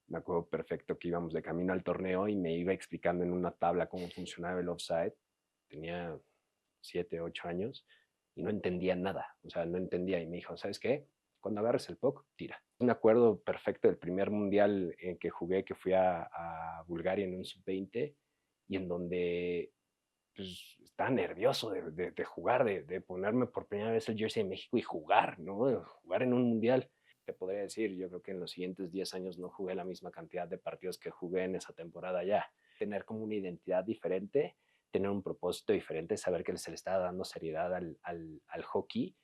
Me acuerdo perfecto que íbamos de camino al torneo y me iba explicando en una tabla cómo funcionaba el offside. Tenía 7, 8 años y no entendía nada. O sea, no entendía. Y me dijo, ¿sabes qué? Cuando agarres el puck, tira. Me acuerdo perfecto del primer mundial en que jugué, que fui a Bulgaria en un sub-20 y en donde pues, estaba nervioso de jugar, de ponerme por primera vez el jersey de México y jugar, ¿no? De jugar en un mundial. Te podría decir, yo creo que en los siguientes 10 años no jugué la misma cantidad de partidos que jugué en esa temporada ya. Tener como una identidad diferente, tener un propósito diferente, saber que se le estaba dando seriedad al hockey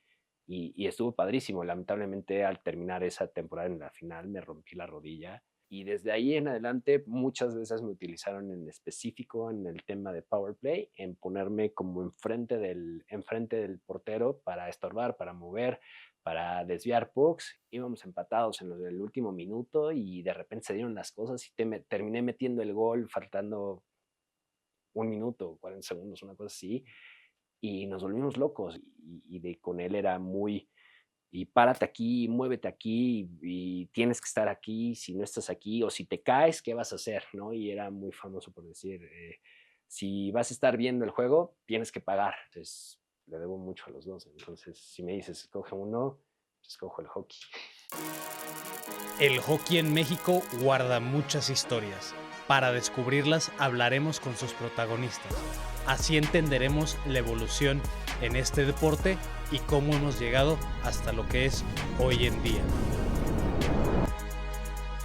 y estuvo padrísimo. Lamentablemente al terminar esa temporada en la final me rompí la rodilla y desde ahí en adelante muchas veces me utilizaron en específico en el tema de power play, en ponerme como enfrente del portero para estorbar, para mover, para desviar pucks. Íbamos empatados en el último minuto y de repente se dieron las cosas y terminé metiendo el gol faltando un minuto, 40 segundos, una cosa así, y nos volvimos locos. Con él era muy, y párate aquí, muévete aquí, y tienes que estar aquí, si no estás aquí, o si te caes, ¿qué vas a hacer? ¿No? Y era muy famoso por decir, si vas a estar viendo el juego, tienes que pagar. Entonces, le debo mucho a los dos. Entonces, si me dices, escoge uno, pues escojo el hockey. El hockey en México guarda muchas historias. Para descubrirlas hablaremos con sus protagonistas. Así entenderemos la evolución en este deporte y cómo hemos llegado hasta lo que es hoy en día.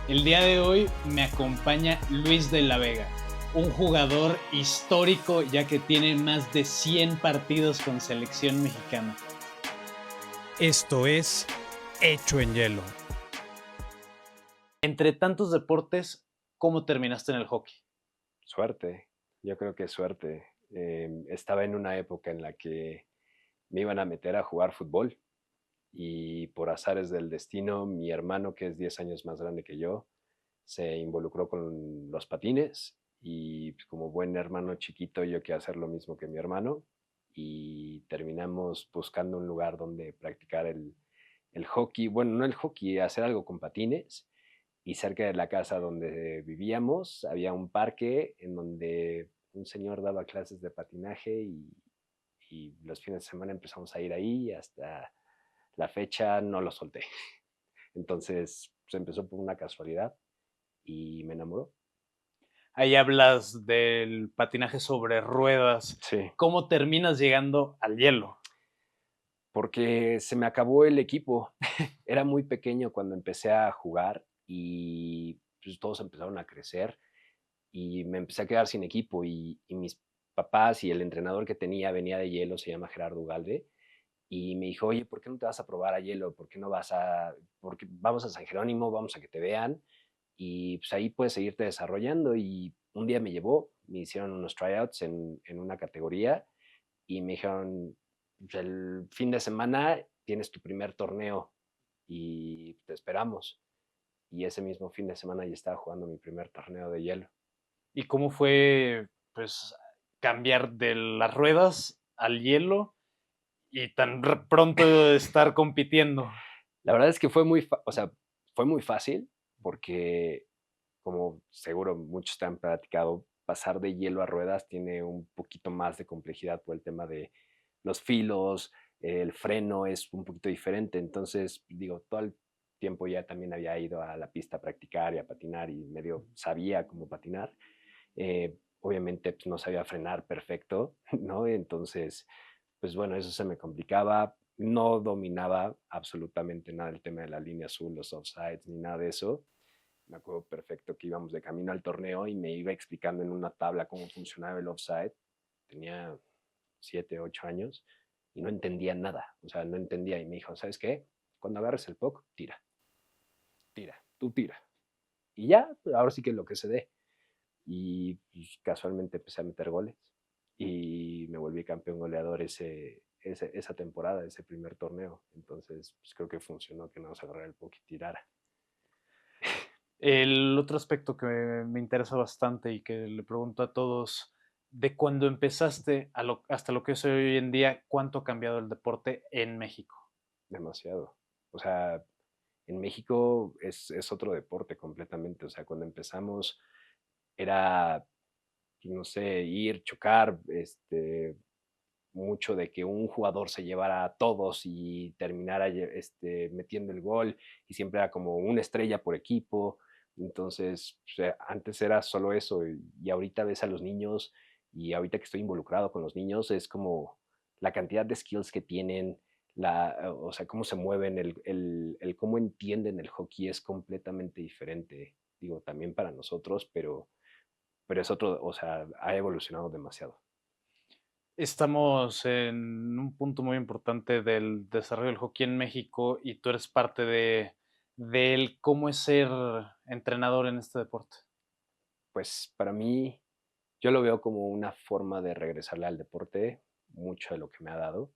El día de hoy me acompaña Luis de la Vega, un jugador histórico ya que tiene más de 100 partidos con selección mexicana. Esto es Hecho en Hielo. Entre tantos deportes, ¿cómo terminaste en el hockey? Suerte, yo creo que suerte. Estaba en una época en la que me iban a meter a jugar fútbol y por azares del destino, mi hermano, que es 10 años más grande que yo, se involucró con los patines y pues, como buen hermano chiquito yo quería hacer lo mismo que mi hermano y terminamos buscando un lugar donde practicar el hockey, bueno, no el hockey, hacer algo con patines y cerca de la casa donde vivíamos había un parque en donde un señor daba clases de patinaje y los fines de semana empezamos a ir ahí y hasta la fecha no lo solté. Entonces, pues empezó por una casualidad y me enamoró. Ahí hablas del patinaje sobre ruedas. Sí, ¿Cómo terminas llegando al hielo? porque se me acabó el equipo. Era muy pequeño cuando empecé a jugar y pues, todos empezaron a crecer y me empecé a quedar sin equipo y mis papás y el entrenador que tenía venía de hielo, se llama Gerardo Ugalde, y me dijo, oye, ¿por qué no te vas a probar a hielo? ¿Por qué no vas a, porque vamos a San Jerónimo, vamos a que te vean y pues ahí puedes seguirte desarrollando? Y un día me llevó, me hicieron unos tryouts en una categoría y me dijeron, pues, el fin de semana tienes tu primer torneo y te esperamos. Y ese mismo fin de semana ya estaba jugando mi primer torneo de hielo. ¿Y cómo fue, pues, cambiar de las ruedas al hielo y tan pronto estar compitiendo? La verdad es que fue o sea, fue muy fácil porque, como seguro muchos te han platicado, pasar de hielo a ruedas tiene un poquito más de complejidad por el tema de los filos, el freno es un poquito diferente. Entonces, digo, todo el tiempo ya también había ido a la pista a practicar y a patinar y medio sabía cómo patinar. Obviamente, pues no sabía frenar perfecto, ¿no? Entonces, pues bueno, eso se me complicaba. No dominaba absolutamente nada el tema de la línea azul, los offsides, ni nada de eso. Me acuerdo perfecto que íbamos de camino al torneo y me iba explicando en una tabla cómo funcionaba el offside. Tenía 7, 8 años y no entendía nada. O sea, no entendía. Y me dijo, ¿sabes qué? Cuando agarres el puck, tira, tira, tú tira. Y ya, ahora sí que lo que se dé. Y pues, casualmente empecé a meter goles y me volví campeón goleador esa temporada, ese primer torneo. Entonces, pues, creo que funcionó que no se agarrara el puck y tirara. El otro aspecto que me interesa bastante y que le pregunto a todos, de cuando empezaste hasta lo que es hoy en día, ¿cuánto ha cambiado el deporte en México? Demasiado. O sea, En México es otro deporte completamente. O sea, cuando empezamos era, no sé, ir, chocar, mucho de que un jugador se llevara a todos y terminara metiendo el gol, y siempre era como una estrella por equipo. Entonces, o sea, antes era solo eso, y ahorita ves a los niños, y ahorita que estoy involucrado con los niños, es como la cantidad de skills que tienen, o sea, cómo se mueven, el cómo entienden el hockey es completamente diferente. Digo, también para nosotros, pero es otro, o sea, ha evolucionado demasiado. Estamos en un punto muy importante del desarrollo del hockey en México y tú eres parte de él. ¿Cómo es ser entrenador en este deporte? Pues para mí, yo lo veo como una forma de regresarle al deporte mucho de lo que me ha dado,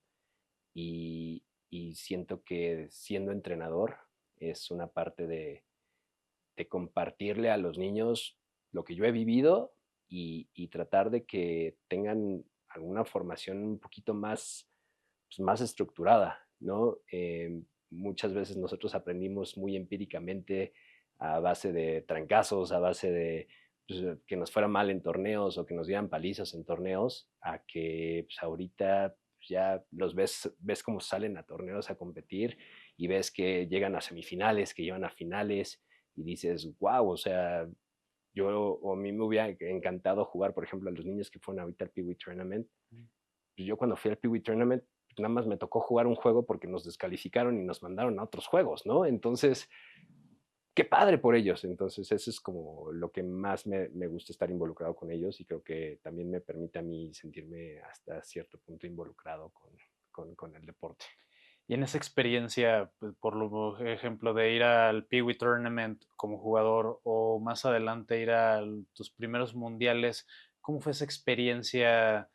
y siento que siendo entrenador es una parte de compartirle a los niños lo que yo he vivido, y tratar de que tengan alguna formación un poquito más, pues, más estructurada, ¿no? Muchas veces nosotros aprendimos muy empíricamente a base de trancazos, a base de, pues, que nos fuera mal en torneos o que nos dieran palizas en torneos, a que pues, ahorita ya los ves cómo salen a torneos a competir, y ves que llegan a semifinales, que llevan a finales, y dices, wow, o sea, o a mí me hubiera encantado jugar, por ejemplo, a los niños que fueron ahorita al Pee Wee Tournament. Pues yo cuando fui al Pee Wee Tournament, pues nada más me tocó jugar un juego porque nos descalificaron y nos mandaron a otros juegos, ¿no? Entonces, qué padre por ellos. Entonces, eso es como lo que más me gusta, estar involucrado con ellos, y creo que también me permite a mí sentirme hasta cierto punto involucrado con el deporte. Y en esa experiencia, pues, por ejemplo, de ir al Pee Wee Tournament como jugador o más adelante ir a tus primeros mundiales, ¿cómo fue esa experiencia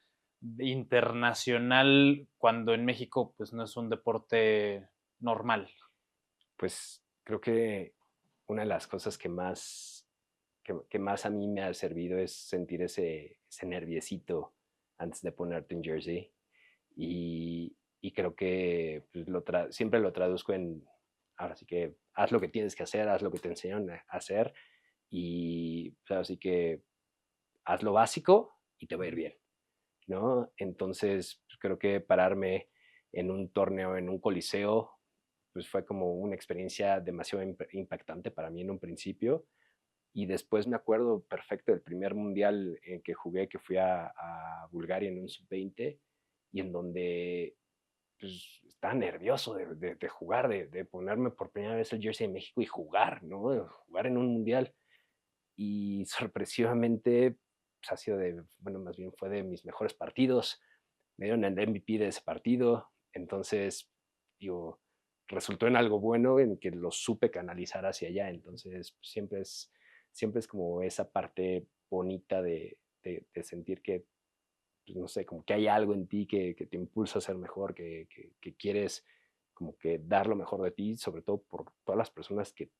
internacional cuando en México pues no es un deporte normal? Pues creo que una de las cosas que más a mí me ha servido es sentir ese nerviecito antes de ponerte un jersey. Y creo que pues, siempre lo traduzco en, ahora sí que haz lo que tienes que hacer, haz lo que te enseñan a hacer, y pues, ahora sí que haz lo básico y te va a ir bien, ¿no? Entonces, pues, creo que pararme en un torneo, en un coliseo, pues fue como una experiencia demasiado impactante para mí en un principio. Y después me acuerdo perfecto del primer mundial en que jugué, que fui a Bulgaria en un sub-20, y en donde pues, estaba nervioso de jugar, de ponerme por primera vez el jersey de México y jugar, ¿no? De jugar en un mundial. Y sorpresivamente, pues, ha sido bueno, más bien fue de mis mejores partidos. Me dieron el MVP de ese partido. Entonces, digo, resultó en algo bueno, en que lo supe canalizar hacia allá. Entonces, siempre es como esa parte bonita de sentir que, pues, no sé, como que hay algo en ti que te impulsa a ser mejor, que quieres como que dar lo mejor de ti, sobre todo por todas las personas que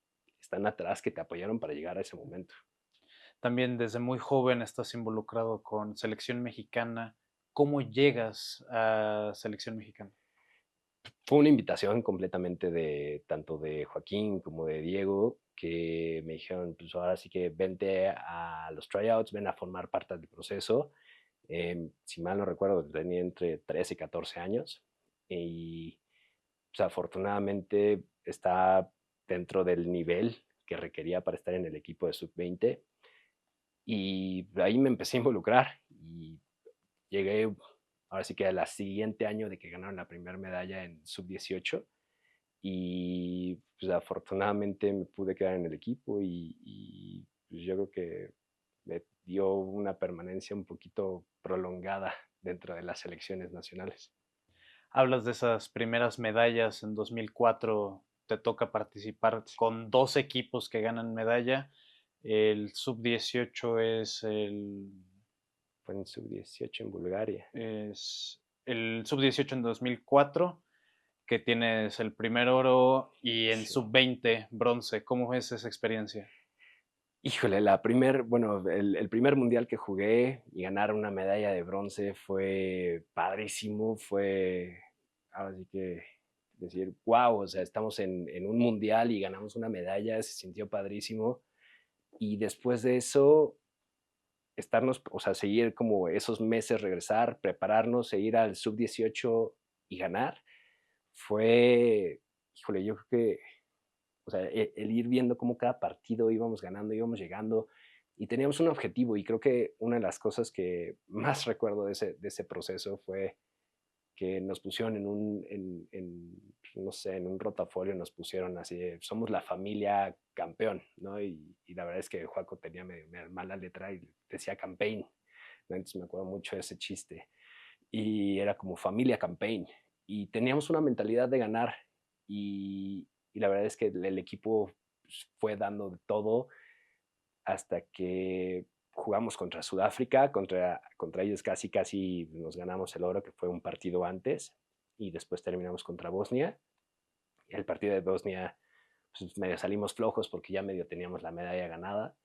están atrás, que te apoyaron para llegar a ese momento. También desde muy joven estás involucrado con selección mexicana. ¿Cómo llegas a selección mexicana? Fue una invitación completamente de tanto de Joaquín como de Diego, que me dijeron, pues ahora sí que vente a los tryouts, ven a formar parte del proceso. Si mal no recuerdo, tenía entre 13 y 14 años, y pues, afortunadamente está dentro del nivel que requería para estar en el equipo de sub-20, y ahí me empecé a involucrar, y llegué ahora sí que al siguiente año de que ganaron la primera medalla en sub-18, y pues afortunadamente me pude quedar en el equipo, y pues yo creo que me dio una permanencia un poquito prolongada dentro de las selecciones nacionales. Hablas de esas primeras medallas en 2004, te toca participar con dos equipos que ganan medalla. El sub-18 Fue en sub-18 en Bulgaria. es el sub-18 en 2004, que tienes el primer oro, y en Sí. sub-20 bronce. ¿Cómo es esa experiencia? Híjole, bueno, el primer mundial que jugué y ganar una medalla de bronce fue padrísimo, ahora sí que decir, wow, o sea, estamos en un mundial y ganamos una medalla, se sintió padrísimo. Y después de eso, estarnos, o sea, seguir como esos meses, regresar, prepararnos, e ir al sub-18 y ganar, fue, híjole, yo creo que, o sea, el ir viendo cómo cada partido íbamos ganando, íbamos llegando y teníamos un objetivo. Y creo que una de las cosas que más recuerdo de ese proceso fue que nos pusieron no sé, en un rotafolio nos pusieron así, somos la familia campeón, ¿no? Y la verdad es que Joaco tenía medio mala letra y decía campaign, ¿no? Entonces me acuerdo mucho de ese chiste. Y era como familia campaign. Y teníamos una mentalidad de ganar y la verdad es que el equipo pues, fue dando de todo hasta que jugamos contra Sudáfrica, contra ellos casi nos ganamos el oro, que fue un partido antes, y después terminamos contra Bosnia. El partido de Bosnia, pues medio salimos flojos porque ya medio teníamos la medalla ganada.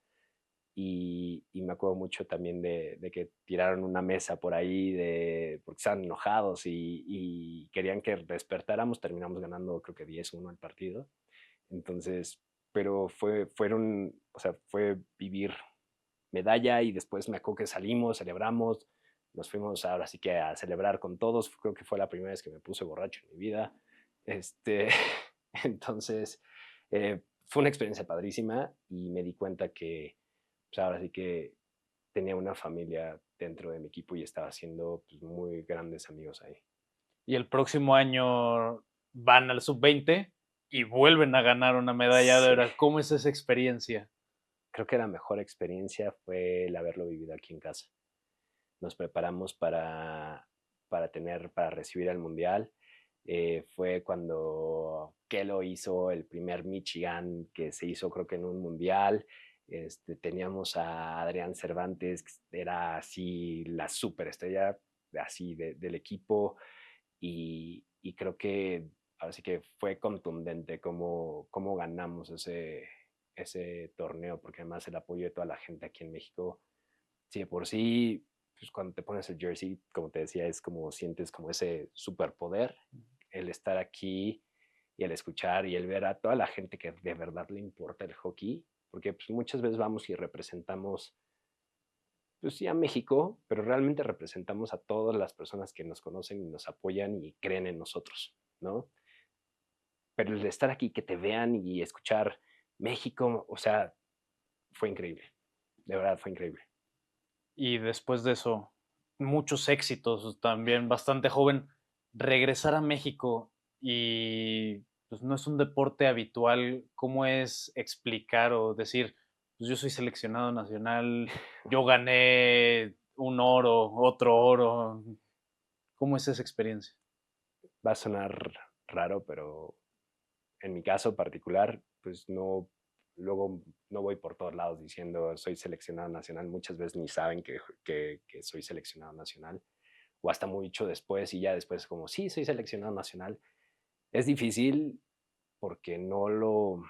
Y me acuerdo mucho también de que tiraron una mesa por ahí porque estaban enojados y querían que despertáramos. Terminamos ganando creo que 10-1 el partido. Entonces, pero o sea, fue vivir medalla y después me acuerdo que salimos, celebramos, nos fuimos ahora sí que a celebrar con todos. Creo que fue la primera vez que me puse borracho en mi vida. Este, entonces, fue una experiencia padrísima y me di cuenta que pues ahora sí que tenía una familia dentro de mi equipo y estaba haciendo pues, muy grandes amigos ahí. Y el próximo año van al sub-20 y vuelven a ganar una medalla de Sí, oro. ¿Cómo es esa experiencia? creo que la mejor experiencia fue el haberlo vivido aquí en casa. Nos preparamos para recibir el mundial. Fue cuando Kelo hizo el primer Michigan que se hizo creo que en un mundial. Teníamos a Adrián Cervantes, que era así la superestrella así del equipo y creo que así que fue contundente cómo ganamos ese torneo, porque además el apoyo de toda la gente aquí en México, sí, de por sí, pues cuando te pones el jersey, como te decía, es como sientes como ese superpoder, el estar aquí y el escuchar y el ver a toda la gente que de verdad le importa el hockey, porque pues, muchas veces vamos y representamos pues sí a México, pero realmente representamos a todas las personas que nos conocen y nos apoyan y creen en nosotros, ¿no? Pero el de estar aquí, que te vean y escuchar México, o sea, fue increíble, de verdad fue increíble. Y después de eso, muchos éxitos, también bastante joven, regresar a México y pues no es un deporte habitual. ¿Cómo es explicar o decir, pues yo soy seleccionado nacional, yo gané un oro, otro oro? ¿Cómo es esa experiencia? Va a sonar raro, pero en mi caso particular, pues no, luego no voy por todos lados diciendo soy seleccionado nacional, muchas veces ni saben que soy seleccionado nacional, o hasta mucho después y ya después como, sí, soy seleccionado nacional. Es difícil porque no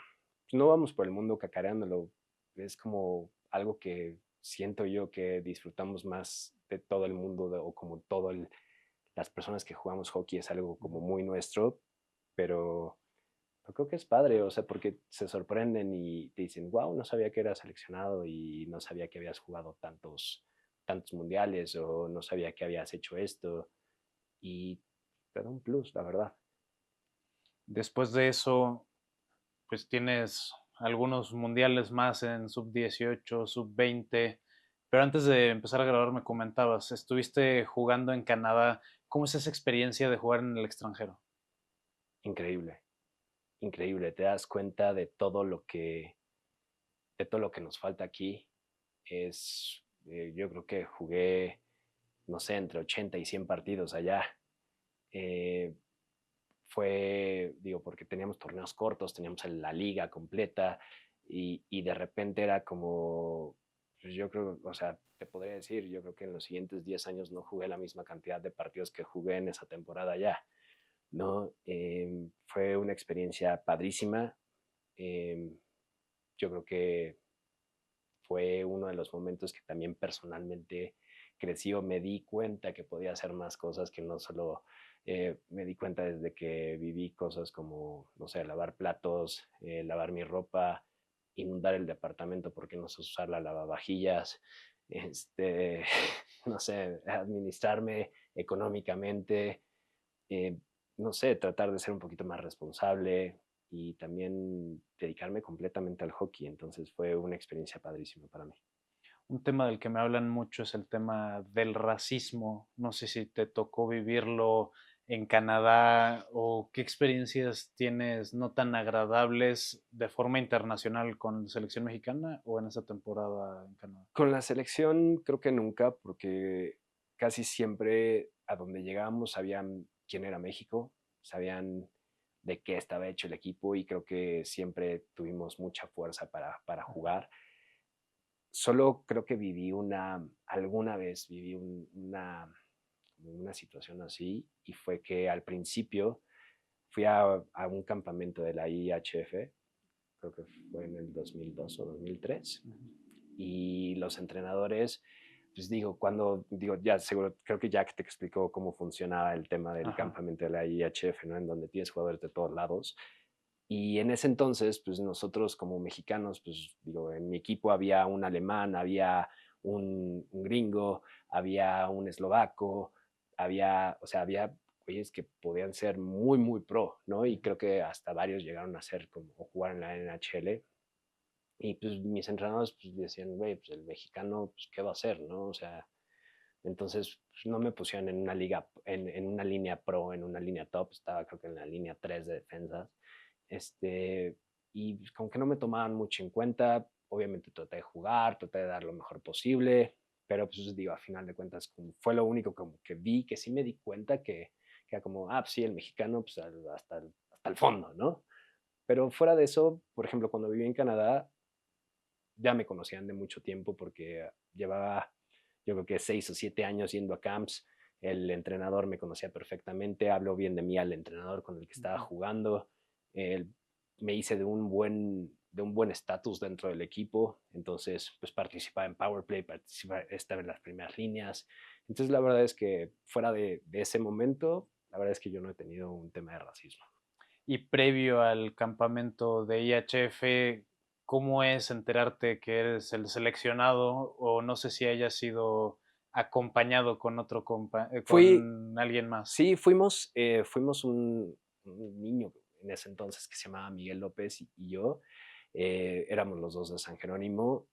vamos por el mundo cacareándolo, es como algo que siento yo que disfrutamos más de todo el mundo o como las personas que jugamos hockey es algo como muy nuestro, pero yo creo que es padre, o sea, porque se sorprenden y te dicen, wow, no sabía que eras seleccionado y no sabía que habías jugado tantos mundiales o no sabía que habías hecho esto y te da un plus, la verdad. Después de eso, pues tienes algunos mundiales más en sub-18, sub-20, pero antes de empezar a grabar me comentabas, estuviste jugando en Canadá. ¿Cómo es esa experiencia de jugar en el extranjero? Increíble, increíble, te das cuenta de todo lo que nos falta aquí. Yo creo que jugué, no sé, entre 80 y 100 partidos allá. Eh, digo, porque teníamos torneos cortos, teníamos la liga completa y de repente era como, pues yo creo, o sea, te podría decir, yo creo que en los siguientes 10 años no jugué la misma cantidad de partidos que jugué en esa temporada ya, ¿no? Fue una experiencia padrísima. Eh, yo creo que fue uno de los momentos que también personalmente crecí o me di cuenta que podía hacer más cosas que no solo Me di cuenta desde que viví cosas como, no sé, lavar platos, lavar mi ropa, inundar el departamento porque no sé usar la lavavajillas, este, no sé, administrarme económicamente, eh, no sé, tratar de ser un poquito más responsable y también dedicarme completamente al hockey. Entonces fue una experiencia padrísima para mí. Un tema del que me hablan mucho es el tema del racismo. No sé si te tocó vivirlo en Canadá o qué experiencias tienes no tan agradables de forma internacional con la selección mexicana o en esa temporada en Canadá. Con la selección creo que nunca, porque casi siempre a donde llegábamos sabían quién era México, sabían de qué estaba hecho el equipo y creo que siempre tuvimos mucha fuerza para jugar. Solo creo que alguna vez viví una situación así y fue que al principio fui a un campamento de la IHF, creo que fue en el 2002 o 2003, y los entrenadores, pues digo, ya seguro, creo que Jack te explicó cómo funcionaba el tema del Ajá. campamento de la IHF, ¿no? En donde tienes jugadores de todos lados. Y en ese entonces, pues nosotros como mexicanos, pues digo, en mi equipo había un alemán, había un gringo, había un eslovaco, o sea, había güeyes que podían ser muy, muy pro, ¿no? Y creo que hasta varios llegaron a ser como o jugar en la NHL. Y pues mis entrenadores pues, decían, güey, pues el mexicano, pues qué va a hacer, ¿no? O sea, entonces pues, no me pusieron en una liga, en una línea pro, en una línea top, estaba creo que en la línea 3 de defensas. Este, y pues, como que no me tomaban mucho en cuenta, obviamente traté de jugar, traté de dar lo mejor posible, pero pues digo, a final de cuentas como fue lo único como que vi, que sí me di cuenta que era como, pues sí, el mexicano, pues hasta el fondo, ¿no? Pero fuera de eso, por ejemplo, cuando viví en Canadá, ya me conocían de mucho tiempo porque llevaba, yo creo que 6 o 7 años yendo a camps. El entrenador me conocía perfectamente, habló bien de mí al entrenador con el que estaba jugando. Me hice de un buen estatus dentro del equipo, entonces pues participaba en Power Play, estaba en las primeras líneas. Entonces la verdad es que fuera de ese momento, la verdad es que yo no he tenido un tema de racismo. Y previo al campamento de IHF, ¿cómo es enterarte que eres el seleccionado? O no sé si hayas sido acompañado con Fui, con alguien más. Sí, fuimos un niño en ese entonces que se llamaba Miguel López y yo. Éramos los dos de San Jerónimo.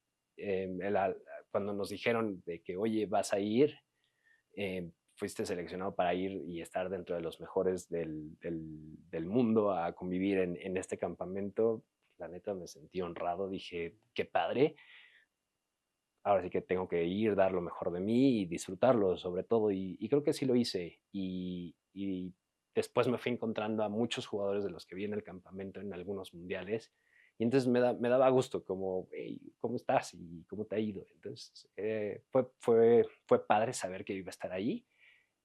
Cuando nos dijeron de que, oye, vas a ir, fuiste seleccionado para ir y estar dentro de los mejores del mundo a convivir en este campamento, la neta me sentí honrado. Dije, qué padre, ahora sí que tengo que ir, dar lo mejor de mí y disfrutarlo sobre todo. Y creo que sí lo hice. Y después me fui encontrando a muchos jugadores de los que vi en el campamento en algunos mundiales. Y entonces me daba gusto, como, hey, ¿cómo estás? ¿Y cómo te ha ido? Entonces fue padre saber que iba a estar ahí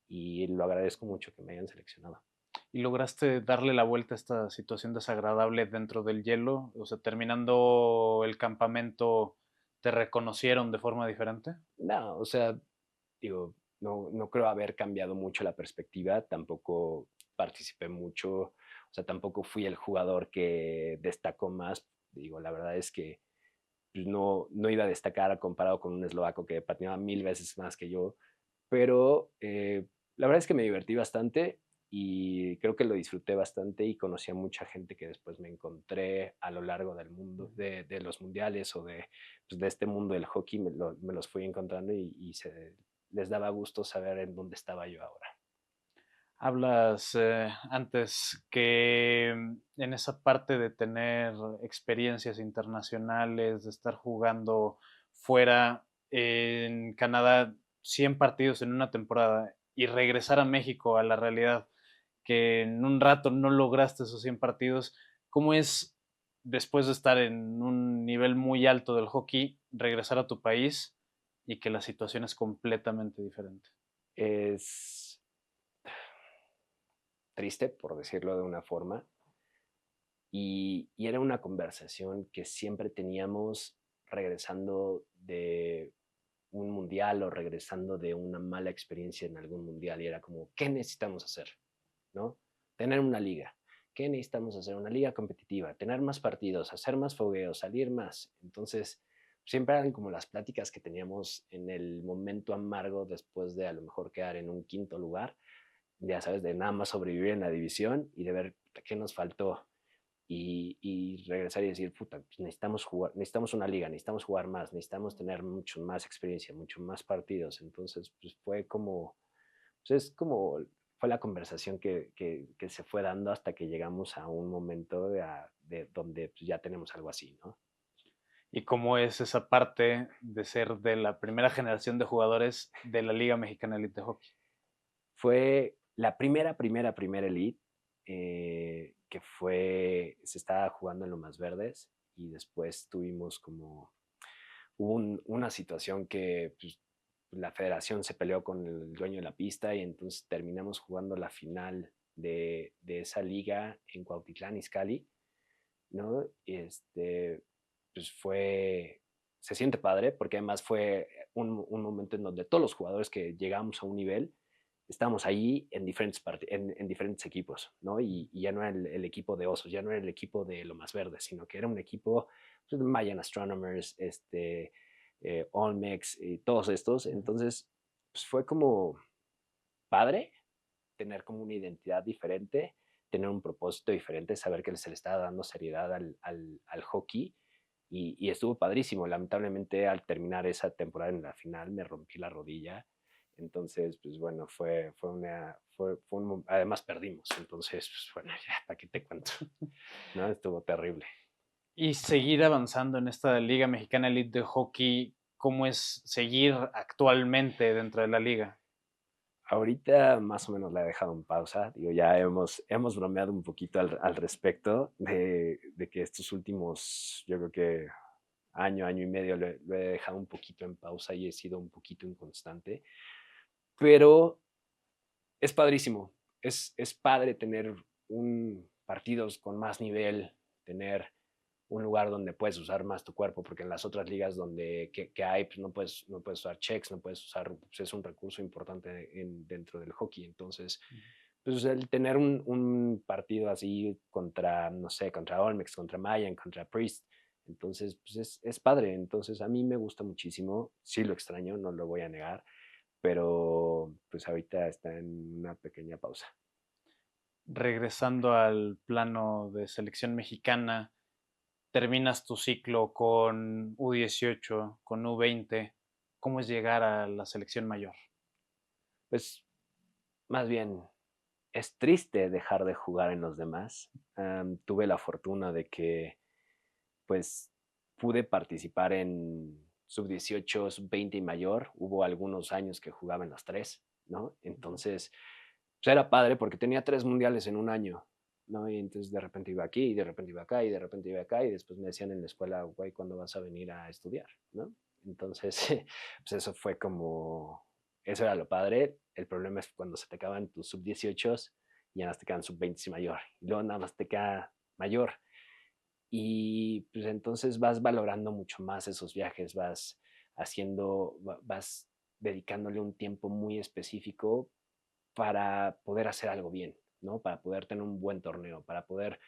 y lo agradezco mucho que me hayan seleccionado. ¿Y lograste darle la vuelta a esta situación desagradable dentro del hielo? O sea, terminando el campamento, ¿te reconocieron de forma diferente? No, o sea, digo, no creo haber cambiado mucho la perspectiva, tampoco participé mucho, o sea, tampoco fui el jugador que destacó más. Digo, la verdad es que pues, no iba a destacar comparado con un eslovaco que patinaba 1000 veces más que yo, pero la verdad es que me divertí bastante y creo que lo disfruté bastante y conocí a mucha gente que después me encontré a lo largo del mundo, de los mundiales o pues, de este mundo del hockey, me los fui encontrando y les daba gusto saber en dónde estaba yo ahora. Hablas antes que en esa parte de tener experiencias internacionales, de estar jugando fuera en Canadá 100 partidos en una temporada y regresar a México a la realidad, que en un rato no lograste esos 100 partidos, ¿cómo es después de estar en un nivel muy alto del hockey, regresar a tu país y que la situación es completamente diferente? Es triste, por decirlo de una forma, y era una conversación que siempre teníamos regresando de un mundial o regresando de una mala experiencia en algún mundial y era como, ¿qué necesitamos hacer? ¿no? Tener una liga. ¿Qué necesitamos hacer? Una liga competitiva, tener más partidos, hacer más fogueos, salir más. Entonces, siempre eran como las pláticas que teníamos en el momento amargo después de a lo mejor quedar en un quinto lugar, ya sabes, de nada más sobrevivir en la división y de ver qué nos faltó y regresar y decir, puta, pues necesitamos jugar, necesitamos una liga, necesitamos jugar más, necesitamos tener mucho más experiencia, mucho más partidos. Entonces, pues fue como, pues es como, fue la conversación que se fue dando hasta que llegamos a un momento de donde pues, ya tenemos algo así, ¿no? ¿Y cómo es esa parte de ser de la primera generación de jugadores de la Liga Mexicana Elite de Hockey? Fue la primera elite que se estaba jugando en Lomas Verdes y después tuvimos como, una situación que pues, la federación se peleó con el dueño de la pista y entonces terminamos jugando la final de esa liga en Cuautitlán, Izcalli, ¿no? Pues se siente padre porque además fue un momento en donde todos los jugadores que llegamos a un nivel estábamos ahí en diferentes equipos, ¿no? Y ya no era el equipo de Osos, ya no era el equipo de Lomas Verdes, sino que era un equipo pues, de Mayan Astronomers, Olmex y todos estos. Entonces, pues fue como padre tener como una identidad diferente, tener un propósito diferente, saber que se le estaba dando seriedad al hockey y estuvo padrísimo. Lamentablemente al terminar esa temporada en la final me rompí la rodilla. Entonces, pues bueno, además perdimos. Entonces, pues bueno, ya, ¿para qué te cuento? ¿No? Estuvo terrible. Y seguir avanzando en esta Liga Mexicana Elite de Hockey, ¿cómo es seguir actualmente dentro de la liga? Ahorita más o menos la he dejado en pausa. Digo, ya hemos bromeado un poquito al respecto de que estos últimos, yo creo que año y medio lo he dejado un poquito en pausa y he sido un poquito inconstante. Pero es padrísimo. Es padre tener partidos con más nivel, tener un lugar donde puedes usar más tu cuerpo, porque en las otras ligas que hay, pues no puedes usar checks, no puedes usar, pues es un recurso importante dentro del hockey. Entonces, pues el tener un partido así contra, no sé, contra Olmex, contra Mayan, contra Priest, entonces, pues es padre. Entonces, a mí me gusta muchísimo, sí lo extraño, no lo voy a negar, pero pues ahorita está en una pequeña pausa. Regresando al plano de selección mexicana, terminas tu ciclo con U18, con U20. ¿Cómo es llegar a la selección mayor? Pues más bien es triste dejar de jugar en los demás. Tuve la fortuna de que pues pude participar en sub-18, sub-20 y mayor. Hubo algunos años que jugaba en los tres, ¿no? Entonces, pues era padre porque tenía 3 mundiales en un año, ¿no? Y entonces de repente iba aquí, y de repente iba acá, y de repente iba acá, y después me decían en la escuela, güey, ¿cuándo vas a venir a estudiar? ¿No? Entonces, pues eso fue como, eso era lo padre. El problema es cuando se te acaban tus sub-18 y ya nada más te quedan sub-20 y mayor. Y luego nada más te queda mayor. Y pues entonces vas valorando mucho más esos viajes, vas dedicándole un tiempo muy específico para poder hacer algo bien, ¿no? Para poder tener un buen torneo, para poder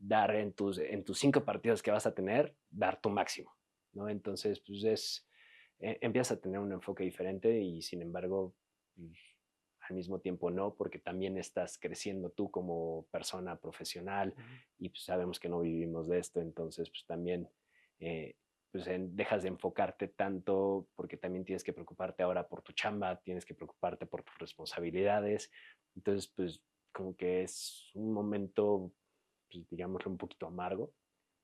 dar en tus 5 partidos que vas a tener, dar tu máximo, ¿no? Entonces, pues empiezas a tener un enfoque diferente y sin embargo, pues, al mismo tiempo no, porque también estás creciendo tú como persona profesional y pues sabemos que no vivimos de esto, entonces pues también pues dejas de enfocarte tanto porque también tienes que preocuparte ahora por tu chamba, tienes que preocuparte por tus responsabilidades, entonces pues como que es un momento, pues, digámoslo, un poquito amargo,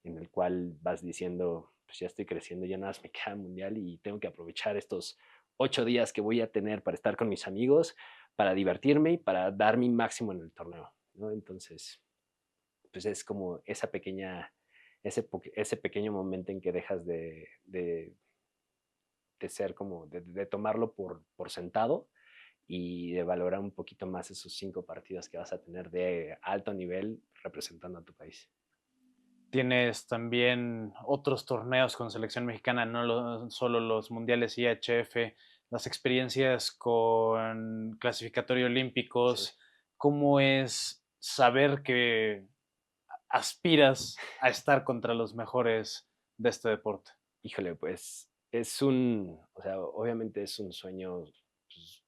en el cual vas diciendo, pues ya estoy creciendo, ya nada más me queda mundial y tengo que aprovechar estos 8 días que voy a tener para estar con mis amigos, para divertirme y para dar mi máximo en el torneo, ¿no? Entonces, pues es como ese pequeño momento en que dejas de ser como, de tomarlo por sentado y de valorar un poquito más esos 5 partidos que vas a tener de alto nivel representando a tu país. Tienes también otros torneos con selección mexicana, no solo los mundiales IHF, las experiencias con clasificatorio olímpicos. Sí. ¿cómo es saber que aspiras a estar contra los mejores de este deporte? Híjole, pues o sea, obviamente es un sueño, pues,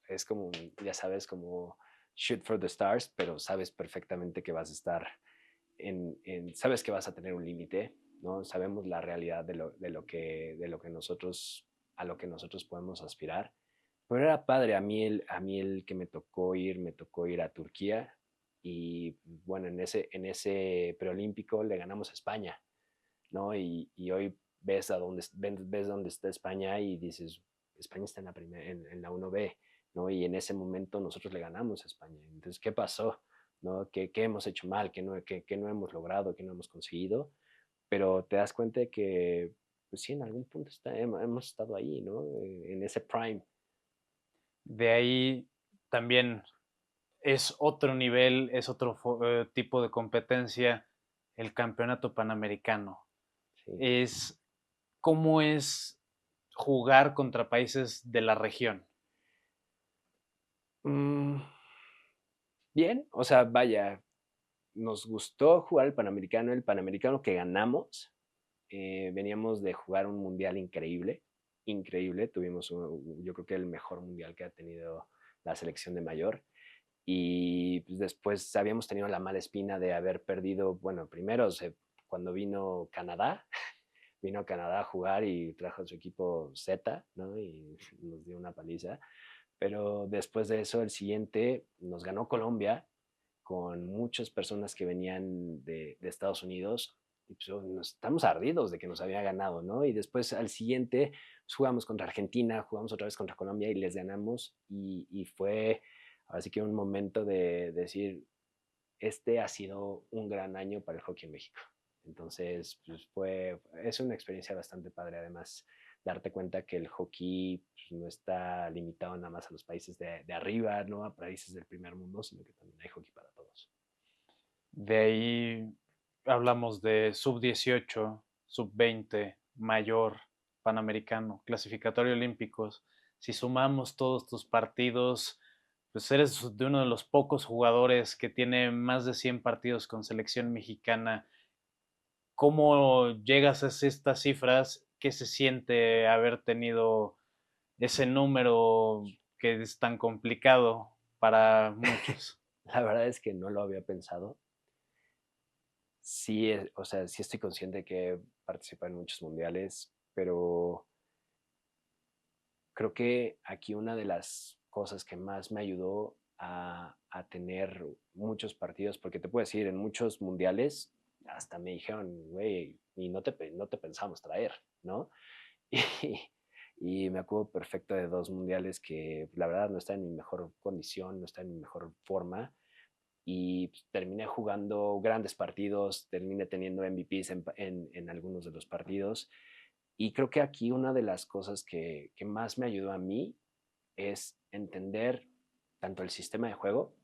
es como, ya sabes, como shoot for the stars, pero sabes perfectamente que vas a estar sabes que vas a tener un límite, ¿no? Sabemos la realidad de lo que nosotros, a lo que nosotros podemos aspirar. Pero era padre, a mí el que me tocó ir a Turquía y bueno, en ese preolímpico le ganamos a España, ¿no? Y hoy ves dónde está España y dices, España está en la 1B, ¿no? Y en ese momento nosotros le ganamos a España. Entonces, ¿qué pasó? ¿No? ¿Qué hemos hecho mal? ¿Qué no hemos logrado? ¿Qué no hemos conseguido? Pero te das cuenta de que, pues sí, en algún punto hemos estado ahí, ¿no? En ese prime. De ahí también es otro nivel, es otro tipo de competencia, el campeonato panamericano. Sí. Es cómo es jugar contra países de la región. Mm, bien, o sea, vaya, nos gustó jugar el Panamericano que ganamos. Veníamos de jugar un mundial increíble, increíble. Tuvimos, yo creo que el mejor mundial que ha tenido la selección de mayor. Y pues, después habíamos tenido la mala espina de haber perdido, bueno, primero cuando vino a Canadá a jugar y trajo a su equipo Z, ¿no? Y nos dio una paliza. Pero después de eso, el siguiente nos ganó Colombia con muchas personas que venían de Estados Unidos. Y pues nos estamos ardidos de que nos había ganado, ¿no? Y después al siguiente pues, jugamos contra Argentina, jugamos otra vez contra Colombia y les ganamos. Y fue así que un momento de decir, este ha sido un gran año para el hockey en México. Entonces, pues es una experiencia bastante padre. Además, darte cuenta que el hockey pues, no está limitado nada más a los países de arriba, no a países del primer mundo, sino que también hay hockey para todos. De ahí hablamos de sub-18, sub-20, mayor, panamericano, clasificatorio olímpicos. Si sumamos todos tus partidos, pues eres de uno de los pocos jugadores que tiene más de 100 partidos con selección mexicana. ¿Cómo llegas a estas cifras? ¿Qué se siente haber tenido ese número que es tan complicado para muchos? La verdad es que no lo había pensado. Sí, o sea, sí estoy consciente que participa en muchos mundiales, pero creo que aquí una de las cosas que más me ayudó a tener muchos partidos, porque te puedo decir, en muchos mundiales hasta me dijeron, güey, y no te pensamos traer, ¿no? Y me acuerdo perfecto de dos mundiales que la verdad no está en mi mejor condición, no está en mi mejor forma. Y pues, terminé jugando grandes partidos, terminé teniendo MVPs en algunos de los partidos. Y creo que aquí una de las cosas que más me ayudó a mí es entender tanto el sistema de juego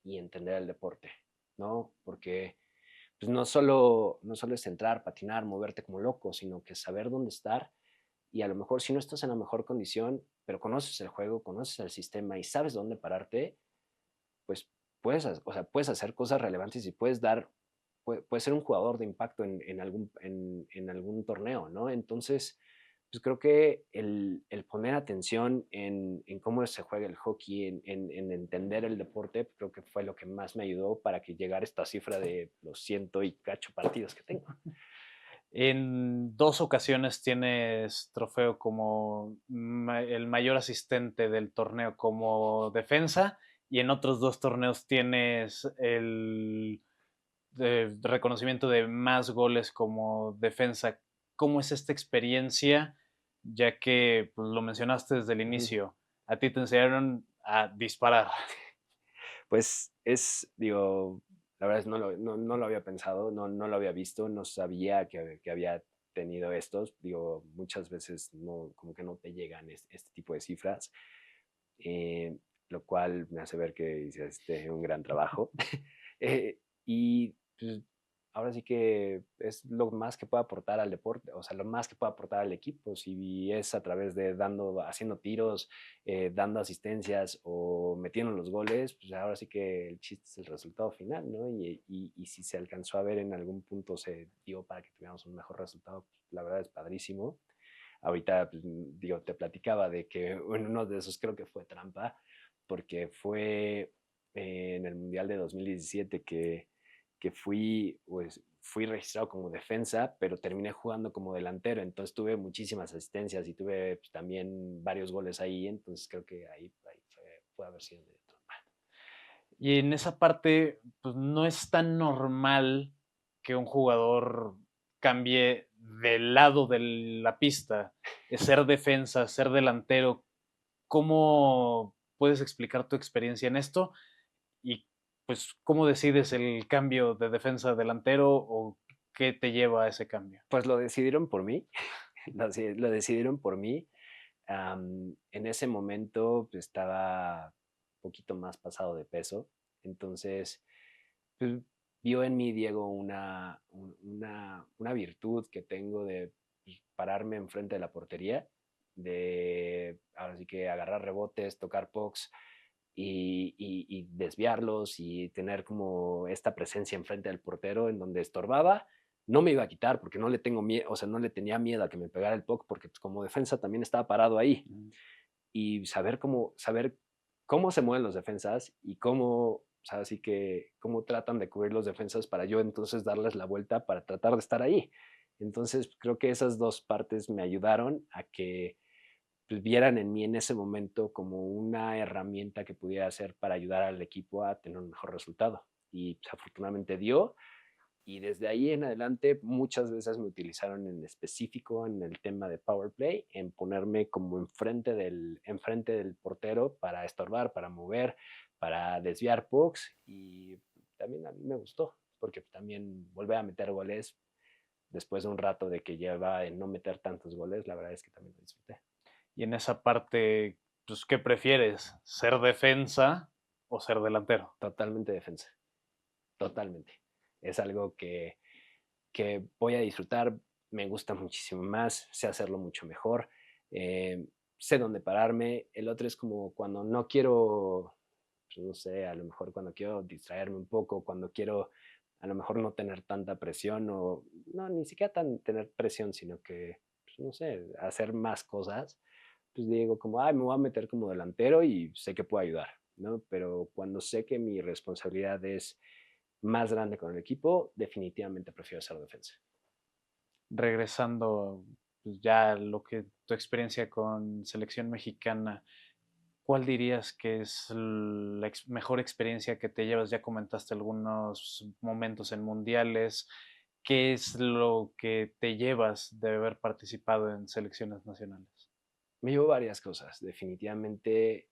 y entender el deporte, ¿no? Porque pues no solo es entrar, patinar, moverte como loco, sino que saber dónde estar y a lo mejor si no estás en la mejor condición, pero conoces el juego, conoces el sistema y sabes dónde pararte, pues puedes hacer cosas relevantes y puedes ser un jugador de impacto en algún torneo, ¿no? Entonces, pues creo que el poner atención en cómo se juega el hockey, en entender el deporte, creo que fue lo que más me ayudó para que llegara esta cifra de los ciento y cacho partidos que tengo. En 2 ocasiones tienes trofeo como el mayor asistente del torneo como defensa y en otros 2 torneos tienes el reconocimiento de más goles como defensa. ¿Cómo es esta experiencia? Ya que pues, lo mencionaste desde el inicio, a ti te enseñaron a disparar. Pues digo, la verdad es no lo había pensado, no lo había visto, no sabía que había tenido estos. Digo, muchas veces no, como que no te llegan este tipo de cifras, eh, lo cual me hace ver que hiciste un gran trabajo. Y pues, ahora sí que es lo más que puedo aportar al deporte, o sea, lo más que puedo aportar al equipo, si es a través de haciendo tiros, dando asistencias o metiendo los goles, pues ahora sí que el chiste es el resultado final, ¿no? Y si se alcanzó a ver en algún punto, se dio para que tuviéramos un mejor resultado, pues la verdad es padrísimo. Ahorita, pues, digo, te platicaba de que en uno de esos creo que fue trampa, porque fue en el Mundial de 2017 que fui registrado como defensa, pero terminé jugando como delantero, entonces tuve muchísimas asistencias y tuve pues, también varios goles ahí, entonces creo que ahí puede haber sido de trampa. Y en esa parte, pues no es tan normal que un jugador cambie del lado de la pista, de ser defensa, ser delantero. ¿Cómo puedes explicar tu experiencia en esto? Y pues, ¿cómo decides el cambio de defensa a delantero o qué te lleva a ese cambio? Pues lo decidieron por mí, lo decidieron por mí. En ese momento pues, estaba un poquito más pasado de peso, entonces pues, vio en mí, Diego, una virtud que tengo de pues, pararme enfrente de la portería, de ahora sí que agarrar rebotes, tocar pucks y desviarlos y tener como esta presencia enfrente del portero en donde estorbaba. No me iba a quitar porque no le tengo miedo, o sea, no le tenía miedo a que me pegara el puck porque pues, como defensa también estaba parado ahí. Y saber cómo se mueven los defensas y cómo, o sea, así que cómo tratan de cubrir los defensas para yo entonces darles la vuelta para tratar de estar ahí. Entonces creo que esas dos partes me ayudaron a que pues, vieran en mí en ese momento como una herramienta que pudiera hacer para ayudar al equipo a tener un mejor resultado. Y pues, afortunadamente dio. Y desde ahí en adelante muchas veces me utilizaron en específico en el tema de power play, en ponerme como enfrente del portero para estorbar, para mover, para desviar pucks. Y también a mí me gustó, porque también volver a meter goles después de un rato de que lleva en no meter tantos goles, la verdad es que también lo disfruté. Y en esa parte, pues, ¿qué prefieres? ¿Ser defensa o ser delantero? Totalmente defensa, totalmente. Es algo que voy a disfrutar, me gusta muchísimo más, sé hacerlo mucho mejor, sé dónde pararme. El otro es como cuando no quiero, pues no sé, a lo mejor cuando quiero distraerme un poco, cuando quiero a lo mejor no tener tanta presión o no, ni siquiera tener presión, sino que, pues no sé, hacer más cosas, pues digo como, ay, me voy a meter como delantero y sé que puedo ayudar, ¿no? Pero cuando sé que mi responsabilidad es más grande con el equipo, definitivamente prefiero ser defensa. Regresando, pues, ya a lo que tu experiencia con selección mexicana, ¿cuál dirías que es la mejor experiencia que te llevas? Ya comentaste algunos momentos en mundiales. ¿Qué es lo que te llevas de haber participado en selecciones nacionales? Me llevo varias cosas, definitivamente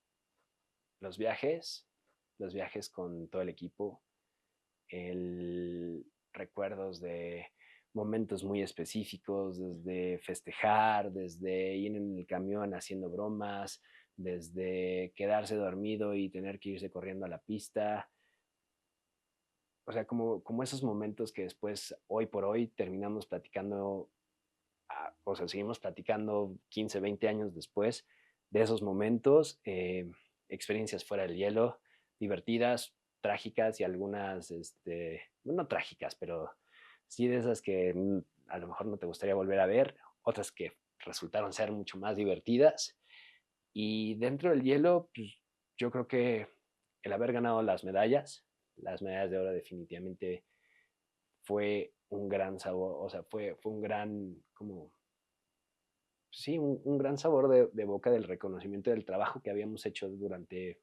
los viajes con todo el equipo, recuerdos de momentos muy específicos, desde festejar, desde ir en el camión haciendo bromas, desde quedarse dormido y tener que irse corriendo a la pista. O sea, como esos momentos que después, hoy por hoy, terminamos platicando, o sea, seguimos platicando 15, 20 años después de esos momentos, experiencias fuera del hielo, divertidas, trágicas y algunas, bueno, no trágicas, pero sí de esas que a lo mejor no te gustaría volver a ver, otras que resultaron ser mucho más divertidas. Y dentro del hielo, pues yo creo que el haber ganado las medallas de oro definitivamente fue un gran sabor, o sea, fue un gran, como, sí, un gran sabor de boca del reconocimiento del trabajo que habíamos hecho durante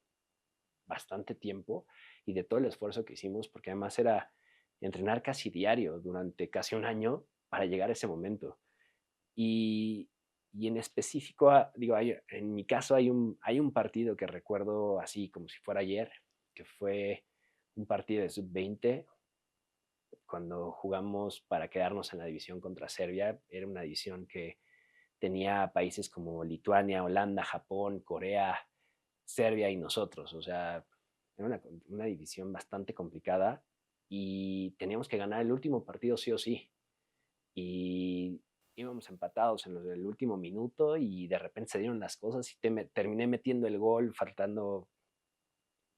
bastante tiempo y de todo el esfuerzo que hicimos, porque además era entrenar casi diario durante casi un año para llegar a ese momento. Y, y en específico, digo, en mi caso hay un partido que recuerdo así como si fuera ayer, que fue un partido de sub-20 cuando jugamos para quedarnos en la división contra Serbia. Era una división que tenía países como Lituania, Holanda, Japón, Corea, Serbia y nosotros. O sea, era una división bastante complicada y teníamos que ganar el último partido sí o sí. Y íbamos empatados en el último minuto y de repente se dieron las cosas y terminé metiendo el gol faltando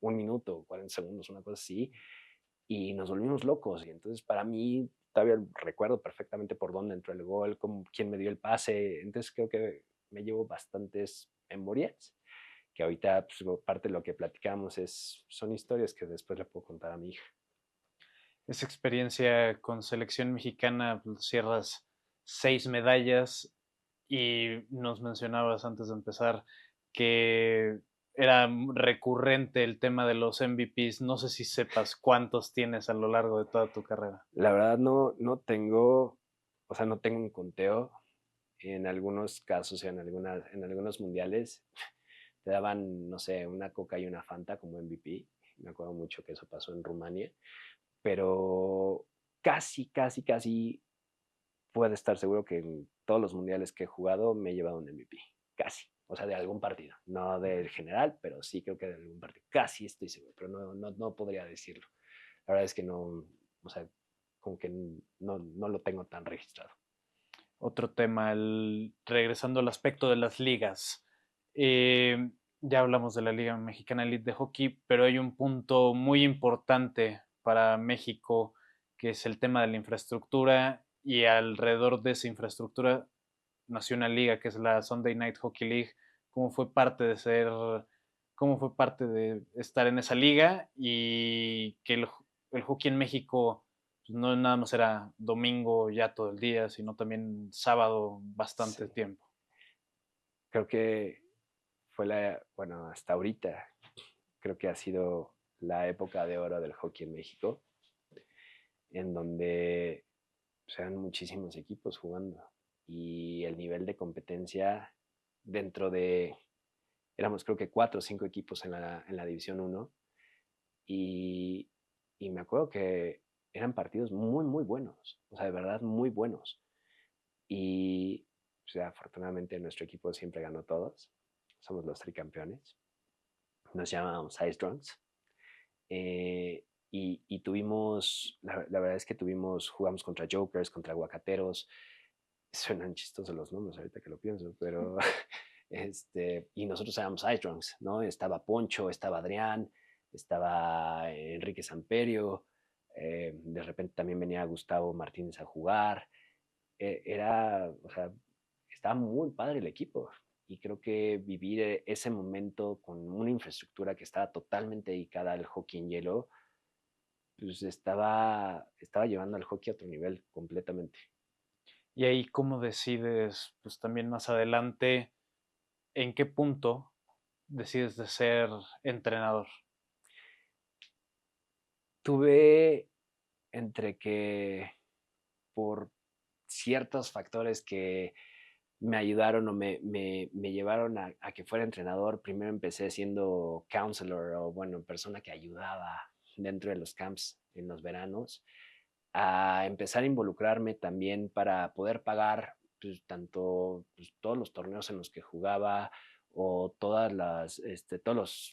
un minuto, 40 segundos, una cosa así, y nos volvimos locos. Y entonces para mí todavía recuerdo perfectamente por dónde entró el gol, quién me dio el pase. Entonces creo que me llevo bastantes memorias que ahorita pues, parte de lo que platicamos son historias que después le puedo contar a mi hija. Esa experiencia con selección mexicana, pues, cierras 6 medallas y nos mencionabas antes de empezar que era recurrente el tema de los MVPs. No sé si sepas cuántos tienes a lo largo de toda tu carrera. La verdad no tengo, o sea, no tengo un conteo. En algunos casos, en algunos mundiales, te daban, no sé, una Coca y una Fanta como MVP. Me acuerdo mucho que eso pasó en Rumania. Pero casi puedo estar seguro que en todos los mundiales que he jugado me he llevado un MVP. Casi. O sea, de algún partido. No del general, pero sí creo que de algún partido. Casi estoy seguro, pero no podría decirlo. La verdad es que no, o sea, como que no lo tengo tan registrado. Otro tema, regresando al aspecto de las ligas. Eh, ya hablamos de la Liga Mexicana Elite de Hockey, pero hay un punto muy importante para México, que es el tema de la infraestructura, y alrededor de esa infraestructura nació una liga que es la Sunday Night Hockey League. ¿Cómo fue parte de cómo fue parte de estar en esa liga y que el hockey en México pues, no nada más era domingo ya todo el día, sino también sábado bastante Sí. tiempo? Creo que bueno, hasta ahorita, creo que ha sido la época de oro del hockey en México, en donde pues, eran muchísimos equipos jugando y el nivel de competencia dentro de, éramos creo que 4 o 5 equipos en la División 1 y, y me acuerdo que eran partidos muy buenos, o sea, de verdad muy buenos. Y o sea, afortunadamente nuestro equipo siempre ganó todos, somos los tricampeones, nos llamábamos Ice Drunks. Y tuvimos, la verdad es que jugamos contra Jokers, contra Aguacateros. Suenan chistosos los nombres ahorita que lo pienso, pero y nosotros éramos Ice Drunks, ¿no? Estaba Poncho, estaba Adrián, estaba Enrique Samperio, de repente también venía Gustavo Martínez a jugar. O sea, estaba muy padre el equipo. Y creo que vivir ese momento con una infraestructura que estaba totalmente dedicada al hockey en hielo, pues estaba llevando al hockey a otro nivel completamente. Y ahí, ¿cómo decides, pues también más adelante, en qué punto decides de ser entrenador? Tuve entre que por ciertos factores que me ayudaron o me llevaron a que fuera entrenador, primero empecé siendo counselor o bueno, persona que ayudaba dentro de los camps en los veranos, a empezar a involucrarme también para poder pagar pues, tanto pues, todos los torneos en los que jugaba o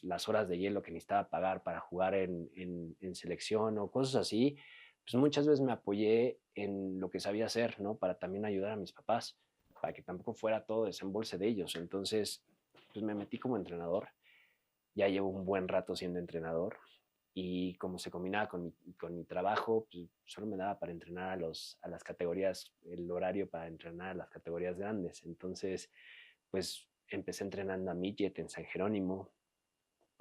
las horas de hielo que necesitaba pagar para jugar en selección o cosas así, pues muchas veces me apoyé en lo que sabía hacer, ¿no? Para también ayudar a mis papás, para que tampoco fuera todo desembolse de ellos. Entonces, pues me metí como entrenador. Ya llevo un buen rato siendo entrenador y como se combinaba con mi trabajo, pues solo me daba para entrenar a las categorías, el horario para entrenar a las categorías grandes. Entonces, pues empecé entrenando a midget en San Jerónimo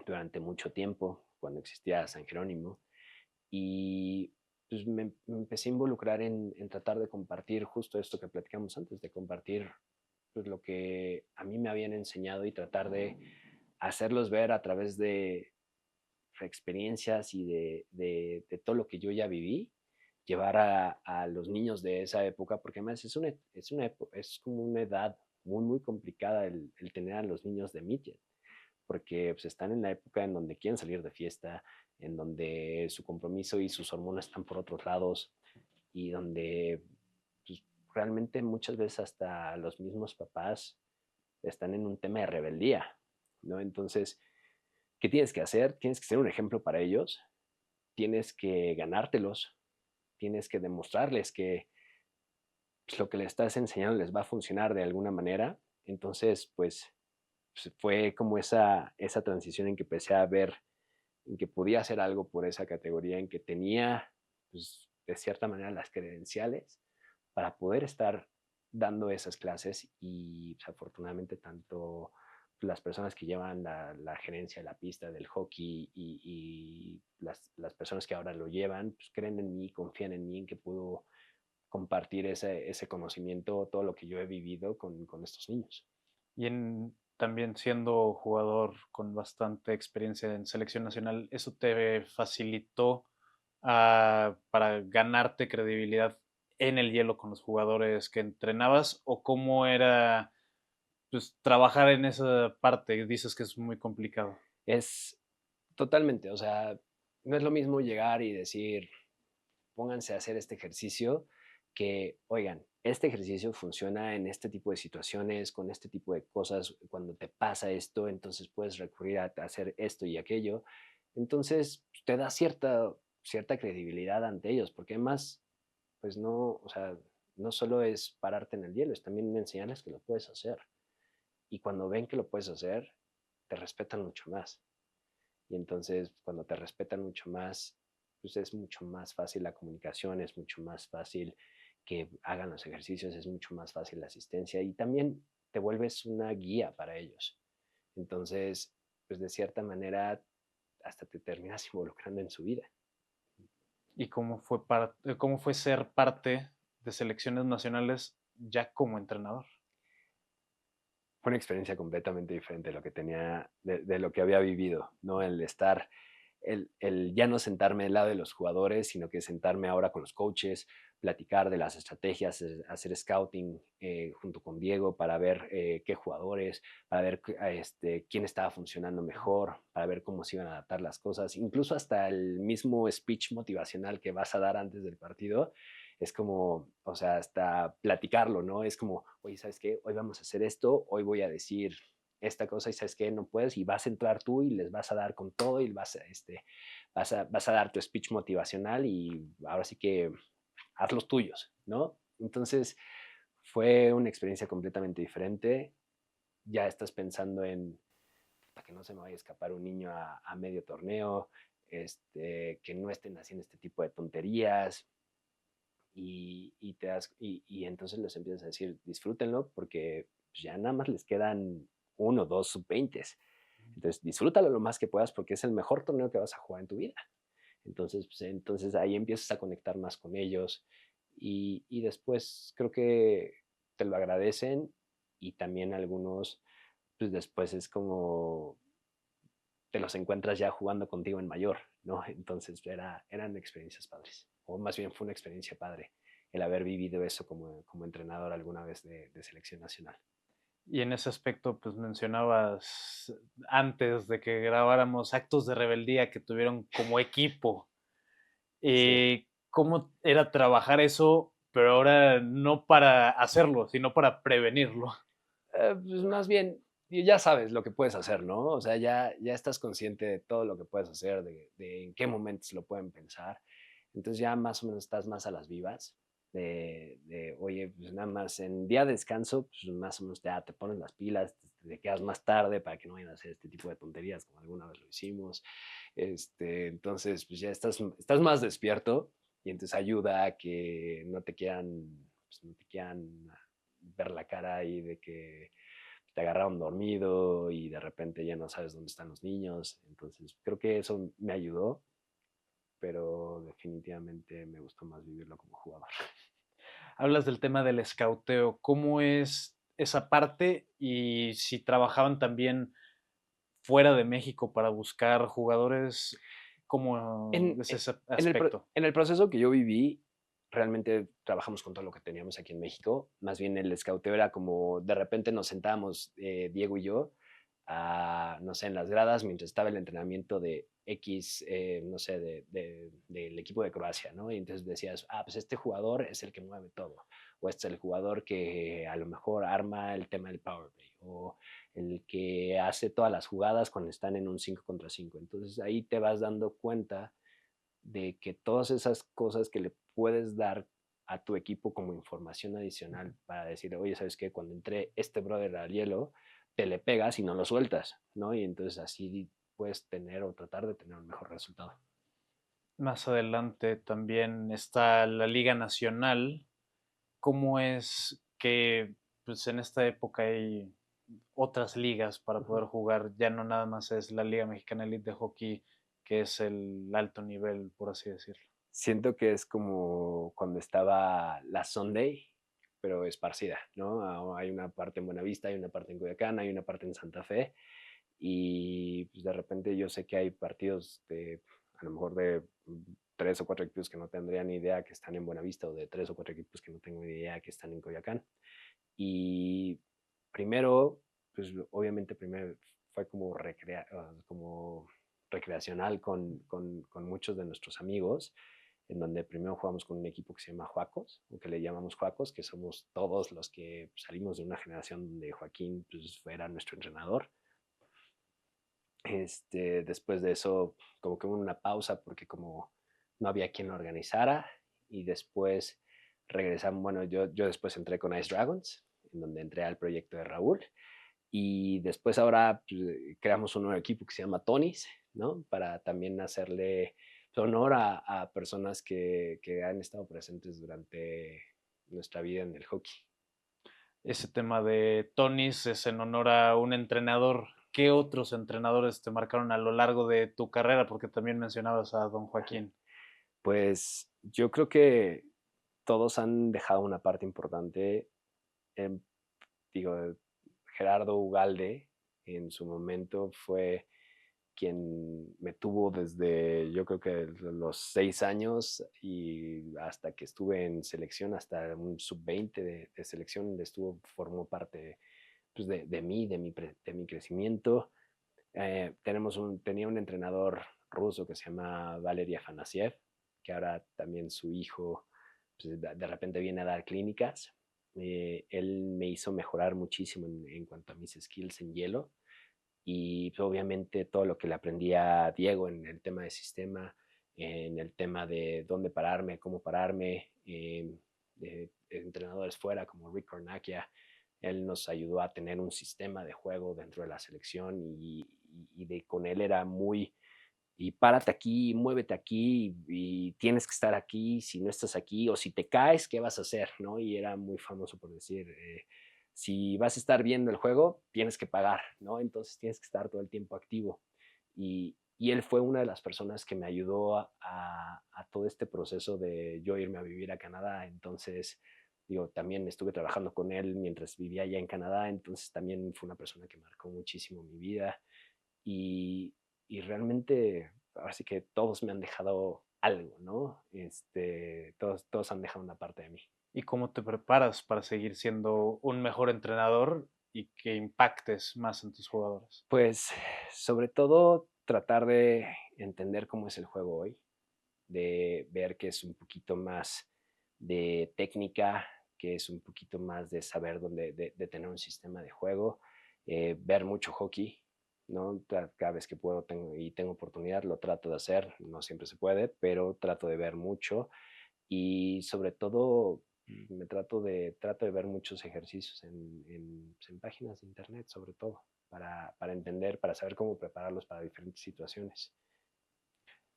durante mucho tiempo, cuando existía San Jerónimo, y pues me empecé a involucrar en tratar de compartir justo esto que platicamos antes, de compartir pues, lo que a mí me habían enseñado y tratar de hacerlos ver a través de experiencias y de todo lo que yo ya viví, llevar a los niños de esa época, porque además es como una edad muy complicada el tener a los niños de midget, porque pues, están en la época en donde quieren salir de fiesta, en donde su compromiso y sus hormonas están por otros lados y donde pues, realmente muchas veces hasta los mismos papás están en un tema de rebeldía, ¿no? Entonces, ¿qué tienes que hacer? Tienes que ser un ejemplo para ellos, tienes que ganártelos, tienes que demostrarles que pues, lo que les estás enseñando les va a funcionar de alguna manera. Entonces, pues fue como esa transición en que empecé a ver en que podía hacer algo por esa categoría, en que tenía, pues, de cierta manera, las credenciales para poder estar dando esas clases y pues, afortunadamente tanto las personas que llevan la gerencia de la pista del hockey y las personas que ahora lo llevan, pues creen en mí, confían en mí, en que puedo compartir ese conocimiento, todo lo que yo he vivido con estos niños. Y también siendo jugador con bastante experiencia en selección nacional, ¿eso te facilitó para ganarte credibilidad en el hielo con los jugadores que entrenabas? ¿O cómo era pues, trabajar en esa parte? Dices que es muy complicado. Es totalmente, o sea, no es lo mismo llegar y decir, pónganse a hacer este ejercicio, que, oigan, este ejercicio funciona en este tipo de situaciones, con este tipo de cosas, cuando te pasa esto, entonces puedes recurrir a hacer esto y aquello. Entonces, pues, te da cierta credibilidad ante ellos, porque además, pues no, o sea, no solo es pararte en el hielo, es también enseñarles que lo puedes hacer. Y cuando ven que lo puedes hacer, te respetan mucho más. Y entonces, cuando te respetan mucho más, pues es mucho más fácil la comunicación, es mucho más fácil que hagan los ejercicios, es mucho más fácil la asistencia y también te vuelves una guía para ellos. Entonces, pues de cierta manera, hasta te terminas involucrando en su vida. ¿Y cómo fue ser parte de selecciones nacionales ya como entrenador? Fue una experiencia completamente diferente de lo que tenía, de lo que había vivido, ¿no? El estar, el ya no sentarme al lado de los jugadores, sino que sentarme ahora con los coaches, platicar de las estrategias, hacer scouting junto con Diego para ver qué jugadores, para ver quién estaba funcionando mejor, para ver cómo se iban a adaptar las cosas, incluso hasta el mismo speech motivacional que vas a dar antes del partido es como, o sea, hasta platicarlo, ¿no? Es como, oye, ¿sabes qué? Hoy vamos a hacer esto, hoy voy a decir esta cosa y ¿sabes qué? No puedes y vas a entrar tú y les vas a dar con todo y vas a dar tu speech motivacional y ahora sí que haz los tuyos, ¿no? Entonces fue una experiencia completamente diferente. Ya estás pensando en para que no se me vaya a escapar un niño a medio torneo, que no estén haciendo este tipo de tonterías, y entonces les empiezas a decir, disfrútenlo porque pues, ya nada más les quedan 1 o 2 sub-20. Entonces disfrútalo lo más que puedas porque es el mejor torneo que vas a jugar en tu vida. Entonces, pues, entonces ahí empiezas a conectar más con ellos y después creo que te lo agradecen y también algunos, pues después es como te los encuentras ya jugando contigo en mayor, ¿no? Entonces eran experiencias padres, o más bien fue una experiencia padre el haber vivido eso como entrenador alguna vez de selección nacional. Y en ese aspecto, pues mencionabas antes de que grabáramos actos de rebeldía que tuvieron como equipo. Sí. ¿Cómo era trabajar eso, pero ahora no para hacerlo, sino para prevenirlo? Pues más bien, ya sabes lo que puedes hacer, ¿no? O sea, ya estás consciente de todo lo que puedes hacer, de en qué momentos lo pueden pensar. Entonces ya más o menos estás más a las vivas oye, pues nada más en día de descanso, pues más o menos ya te pones las pilas, te quedas más tarde para que no vayan a hacer este tipo de tonterías como alguna vez lo hicimos. Entonces, pues ya estás más despierto y entonces ayuda a que no te quieran ver la cara y de que te agarraron dormido y de repente ya no sabes dónde están los niños. Entonces, creo que eso me ayudó, pero definitivamente me gustó más vivirlo como jugador. Hablas del tema del escauteo. ¿Cómo es esa parte? Y si trabajaban también fuera de México para buscar jugadores, ¿cómo En, es ese en, el, aspecto? en el proceso que yo viví, realmente trabajamos con todo lo que teníamos aquí en México. Más bien el escauteo era como de repente nos sentábamos, Diego y yo, no sé, en las gradas mientras estaba el entrenamiento de X, no sé, del equipo de Croacia, ¿no? Y entonces decías, pues este jugador es el que mueve todo, o este es el jugador que a lo mejor arma el tema del power play, o el que hace todas las jugadas cuando están en un 5 contra 5. Entonces ahí te vas dando cuenta de que todas esas cosas que le puedes dar a tu equipo como información adicional para decir, oye, ¿sabes qué? Cuando entré este brother al hielo, te le pegas y no lo sueltas, ¿no? Y entonces así puedes tener o tratar de tener un mejor resultado. Más adelante también está la Liga Nacional. ¿Cómo es que pues, en esta época hay otras ligas para poder jugar? Ya no nada más es la Liga Mexicana Elite de Hockey, que es el alto nivel, por así decirlo. Siento que es como cuando estaba la Sunday, pero esparcida, ¿no? Hay una parte en Buenavista, hay una parte en Culiacán, hay una parte en Santa Fe, y pues de repente yo sé que hay partidos de, a lo mejor de 3 o 4 equipos que no tendría ni idea que están en Buenavista, o de 3 o 4 equipos que no tengo ni idea que están en Coyoacán. Y primero, pues obviamente primero fue como recreacional con muchos de nuestros amigos, en donde primero jugamos con un equipo que se llama Juacos, o que le llamamos Juacos, que somos todos los que salimos de una generación donde Joaquín pues, era nuestro entrenador. Después de eso, como que hubo una pausa porque como no había quien lo organizara, y después regresamos, bueno, yo después entré con Ice Dragons, en donde entré al proyecto de Raúl, y después ahora pues, creamos un nuevo equipo que se llama Tonys, ¿no? Para también hacerle honor a personas que han estado presentes durante nuestra vida en el hockey. Ese tema de Tonis es en honor a un entrenador. ¿Qué otros entrenadores te marcaron a lo largo de tu carrera? Porque también mencionabas a don Joaquín. Pues yo creo que todos han dejado una parte importante. En, digo, Gerardo Ugalde en su momento fue quien me tuvo desde yo creo que los 6 años y hasta que estuve en selección, hasta un sub-20 de selección, formó parte pues, de mí, de mi crecimiento. Tenía un entrenador ruso que se llama Valery Afanasiev, que ahora también su hijo pues, de repente viene a dar clínicas. Él me hizo mejorar muchísimo en cuanto a mis skills en hielo, y pues, obviamente todo lo que le aprendí a Diego en el tema de sistema, en el tema de dónde pararme, cómo pararme, de entrenadores fuera como Rick Cornacchia. Él nos ayudó a tener un sistema de juego dentro de la selección, y con él era muy, y párate aquí, muévete aquí, y tienes que estar aquí, si no estás aquí, o si te caes, ¿qué vas a hacer? ¿No? Y era muy famoso por decir, si vas a estar viendo el juego, tienes que pagar, ¿no? Entonces tienes que estar todo el tiempo activo. Y él fue una de las personas que me ayudó a todo este proceso de yo irme a vivir a Canadá. Entonces, digo, también estuve trabajando con él mientras vivía allá en Canadá, entonces también fue una persona que marcó muchísimo mi vida. Y, y realmente, ahora sí que todos me han dejado algo, ¿no? Todos han dejado una parte de mí. ¿Y cómo te preparas para seguir siendo un mejor entrenador y que impactes más en tus jugadores? Pues sobre todo tratar de entender cómo es el juego hoy, de ver que es un poquito más de técnica, que es un poquito más de saber dónde, de tener un sistema de juego, ver mucho hockey, ¿no? Cada vez que puedo y tengo oportunidad lo trato de hacer, no siempre se puede, pero trato de ver mucho, y sobre todo trato de ver muchos ejercicios en páginas de internet, sobre todo, para entender, para saber cómo prepararlos para diferentes situaciones.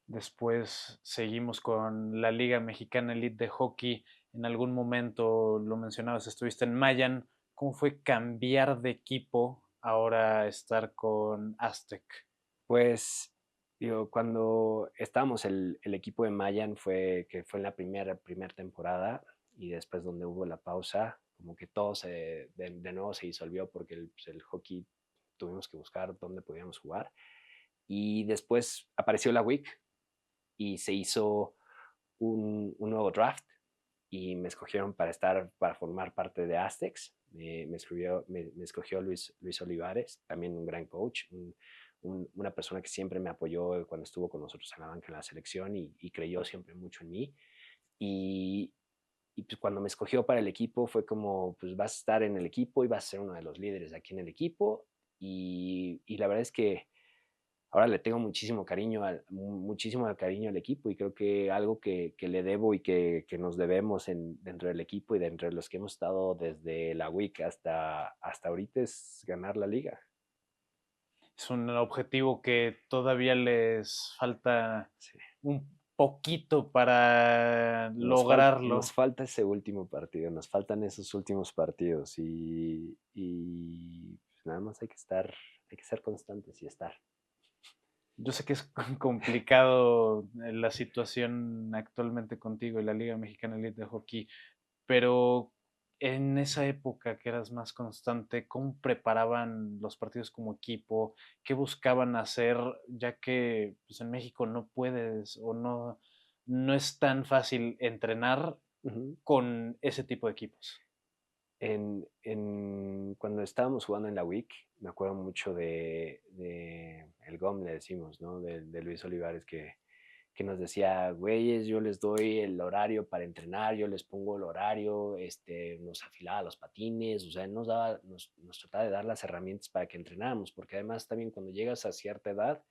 Después seguimos con la Liga Mexicana Elite de Hockey. En algún momento lo mencionabas, estuviste en Mayan. ¿Cómo fue cambiar de equipo ahora estar con Aztec? Pues, digo, cuando estábamos el equipo de Mayan que fue en la primera temporada, y después donde hubo la pausa, como que todo de nuevo se disolvió porque pues, el hockey tuvimos que buscar dónde podíamos jugar. Y después apareció la WIC y se hizo un nuevo draft, y me escogieron para formar parte de Aztecs. Me escogió Luis Olivares, también un gran coach, una persona que siempre me apoyó cuando estuvo con nosotros en la banca en la selección, y creyó siempre mucho en mí. Y, y pues cuando me escogió para el equipo fue como, pues vas a estar en el equipo y vas a ser uno de los líderes aquí en el equipo. Y la verdad es que ahora le tengo muchísimo cariño al equipo y creo que algo que le debo y que nos debemos dentro del equipo y dentro de los que hemos estado desde la WIC hasta ahorita es ganar la liga. Es un objetivo que todavía les falta Sí. un poquito para Nos lograrlo. falta ese último partido, nos faltan esos últimos partidos y pues nada más hay que ser constantes y estar. Yo sé que es complicado la situación actualmente contigo y la Liga Mexicana Elite de Hockey, pero en esa época que eras más constante, ¿cómo preparaban los partidos como equipo? ¿Qué buscaban hacer? Ya que pues, en México no puedes o no es tan fácil entrenar Ujú. con ese tipo de equipos. Cuando estábamos jugando en la WIC, me acuerdo mucho de el GOM, le decimos, ¿no? De Luis Olivares, que nos decía, güeyes, yo les doy el horario para entrenar, yo les pongo el horario, nos afilaba los patines, o sea, nos trataba de dar las herramientas para que entrenáramos, porque además también cuando llegas a cierta edad,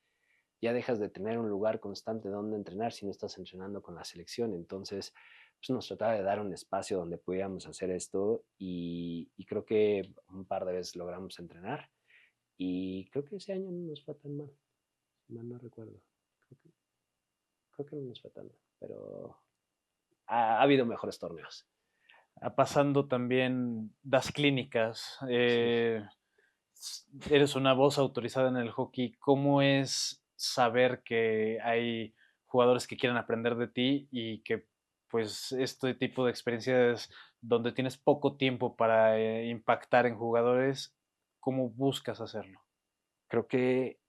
ya dejas de tener un lugar constante donde entrenar si no estás entrenando con la selección. Entonces, pues nos trataba de dar un espacio donde pudiéramos hacer esto y creo que un par de veces logramos entrenar y creo que ese año no nos fue tan mal, si mal no recuerdo. Creo que no nos fue tan mal, pero ha habido mejores torneos. Pasando también, das clínicas, Sí. eres una voz autorizada en el hockey. ¿Cómo es saber que hay jugadores que quieren aprender de ti y que pues este tipo de experiencias donde tienes poco tiempo para impactar en jugadores, cómo buscas hacerlo? Creo que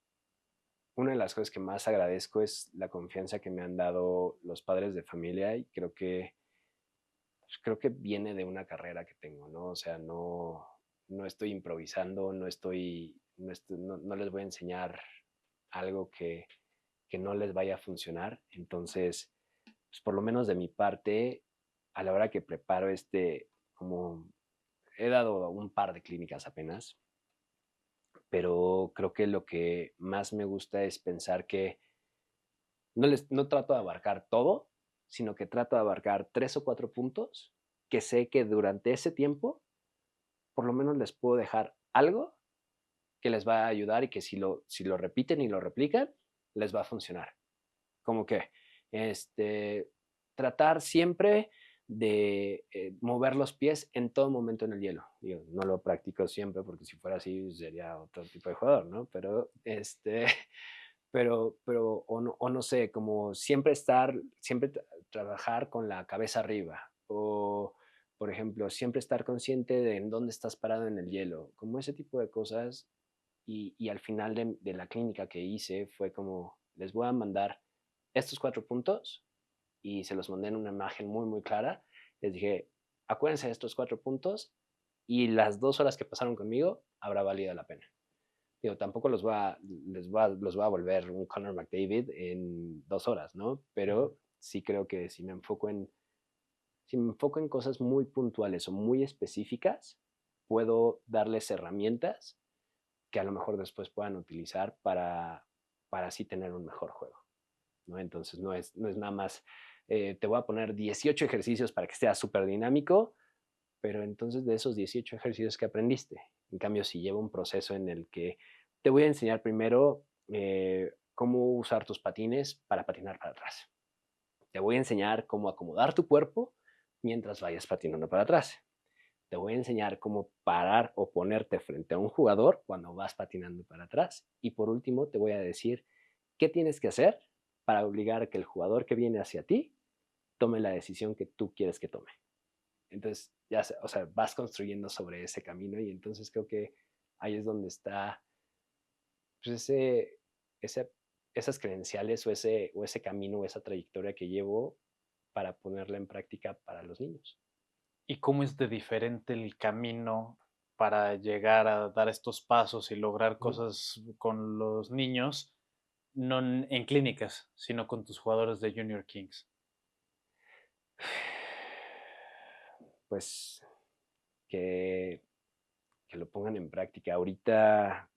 una de las cosas que más agradezco es la confianza que me han dado los padres de familia y creo que viene de una carrera que tengo, ¿no? O sea, no estoy improvisando, no les voy a enseñar algo que no les vaya a funcionar. Entonces, pues por lo menos de mi parte, a la hora que preparo como he dado un par de clínicas apenas, pero creo que lo que más me gusta es pensar que no trato de abarcar todo, sino que trato de abarcar 3 o 4 puntos que sé que durante ese tiempo por lo menos les puedo dejar algo que les va a ayudar y que si lo repiten y lo replican, les va a funcionar. Como que tratar siempre de mover los pies en todo momento en el hielo. Digo, no lo practico siempre porque si fuera así sería otro tipo de jugador, ¿no? Pero o no sé, como siempre trabajar con la cabeza arriba, o por ejemplo, siempre estar consciente de en dónde estás parado en el hielo, como ese tipo de cosas. Y al final de la clínica que hice fue como, les voy a mandar estos 4 puntos y se los mandé en una imagen muy, muy clara. Les dije, acuérdense de estos 4 puntos y las 2 horas que pasaron conmigo habrá valido la pena. Digo, tampoco los voy a volver un Connor McDavid en 2 horas, ¿no? Pero sí creo que si me enfoco en cosas muy puntuales o muy específicas, puedo darles herramientas que a lo mejor después puedan utilizar para así tener un mejor juego, ¿no? Entonces no es nada más, te voy a poner 18 ejercicios para que sea súper dinámico, pero entonces de esos 18 ejercicios que aprendiste. En cambio, si lleva un proceso en el que te voy a enseñar primero cómo usar tus patines para patinar para atrás. Te voy a enseñar cómo acomodar tu cuerpo mientras vayas patinando para atrás. Te voy a enseñar cómo parar o ponerte frente a un jugador cuando vas patinando para atrás. Y por último, te voy a decir qué tienes que hacer para obligar a que el jugador que viene hacia ti tome la decisión que tú quieres que tome. Entonces, o sea, vas construyendo sobre ese camino y entonces creo que ahí es donde está pues, ese, esas credenciales o ese camino o esa trayectoria que llevo para ponerla en práctica para los niños. ¿Y cómo es de diferente el camino para llegar a dar estos pasos y lograr cosas con los niños, no en clínicas, sino con tus jugadores de Junior Kings? Pues que, que lo pongan en práctica. Ahorita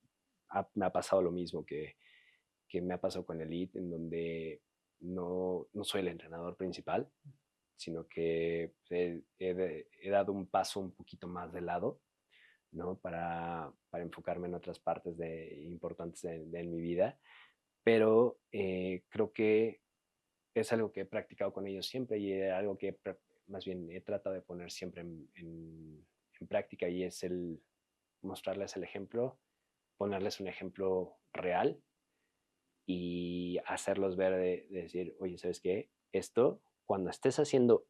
me ha pasado lo mismo, que me ha pasado con Elite, en donde no soy el entrenador principal, sino que he dado un paso un poquito más de lado, ¿no? Para enfocarme en otras partes importantes de mi vida. Pero creo que es algo que he practicado con ellos siempre y algo que más bien he tratado de poner siempre en práctica, y es el mostrarles el ejemplo, ponerles un ejemplo real y hacerlos ver de decir, oye, ¿sabes qué? Esto, cuando estés haciendo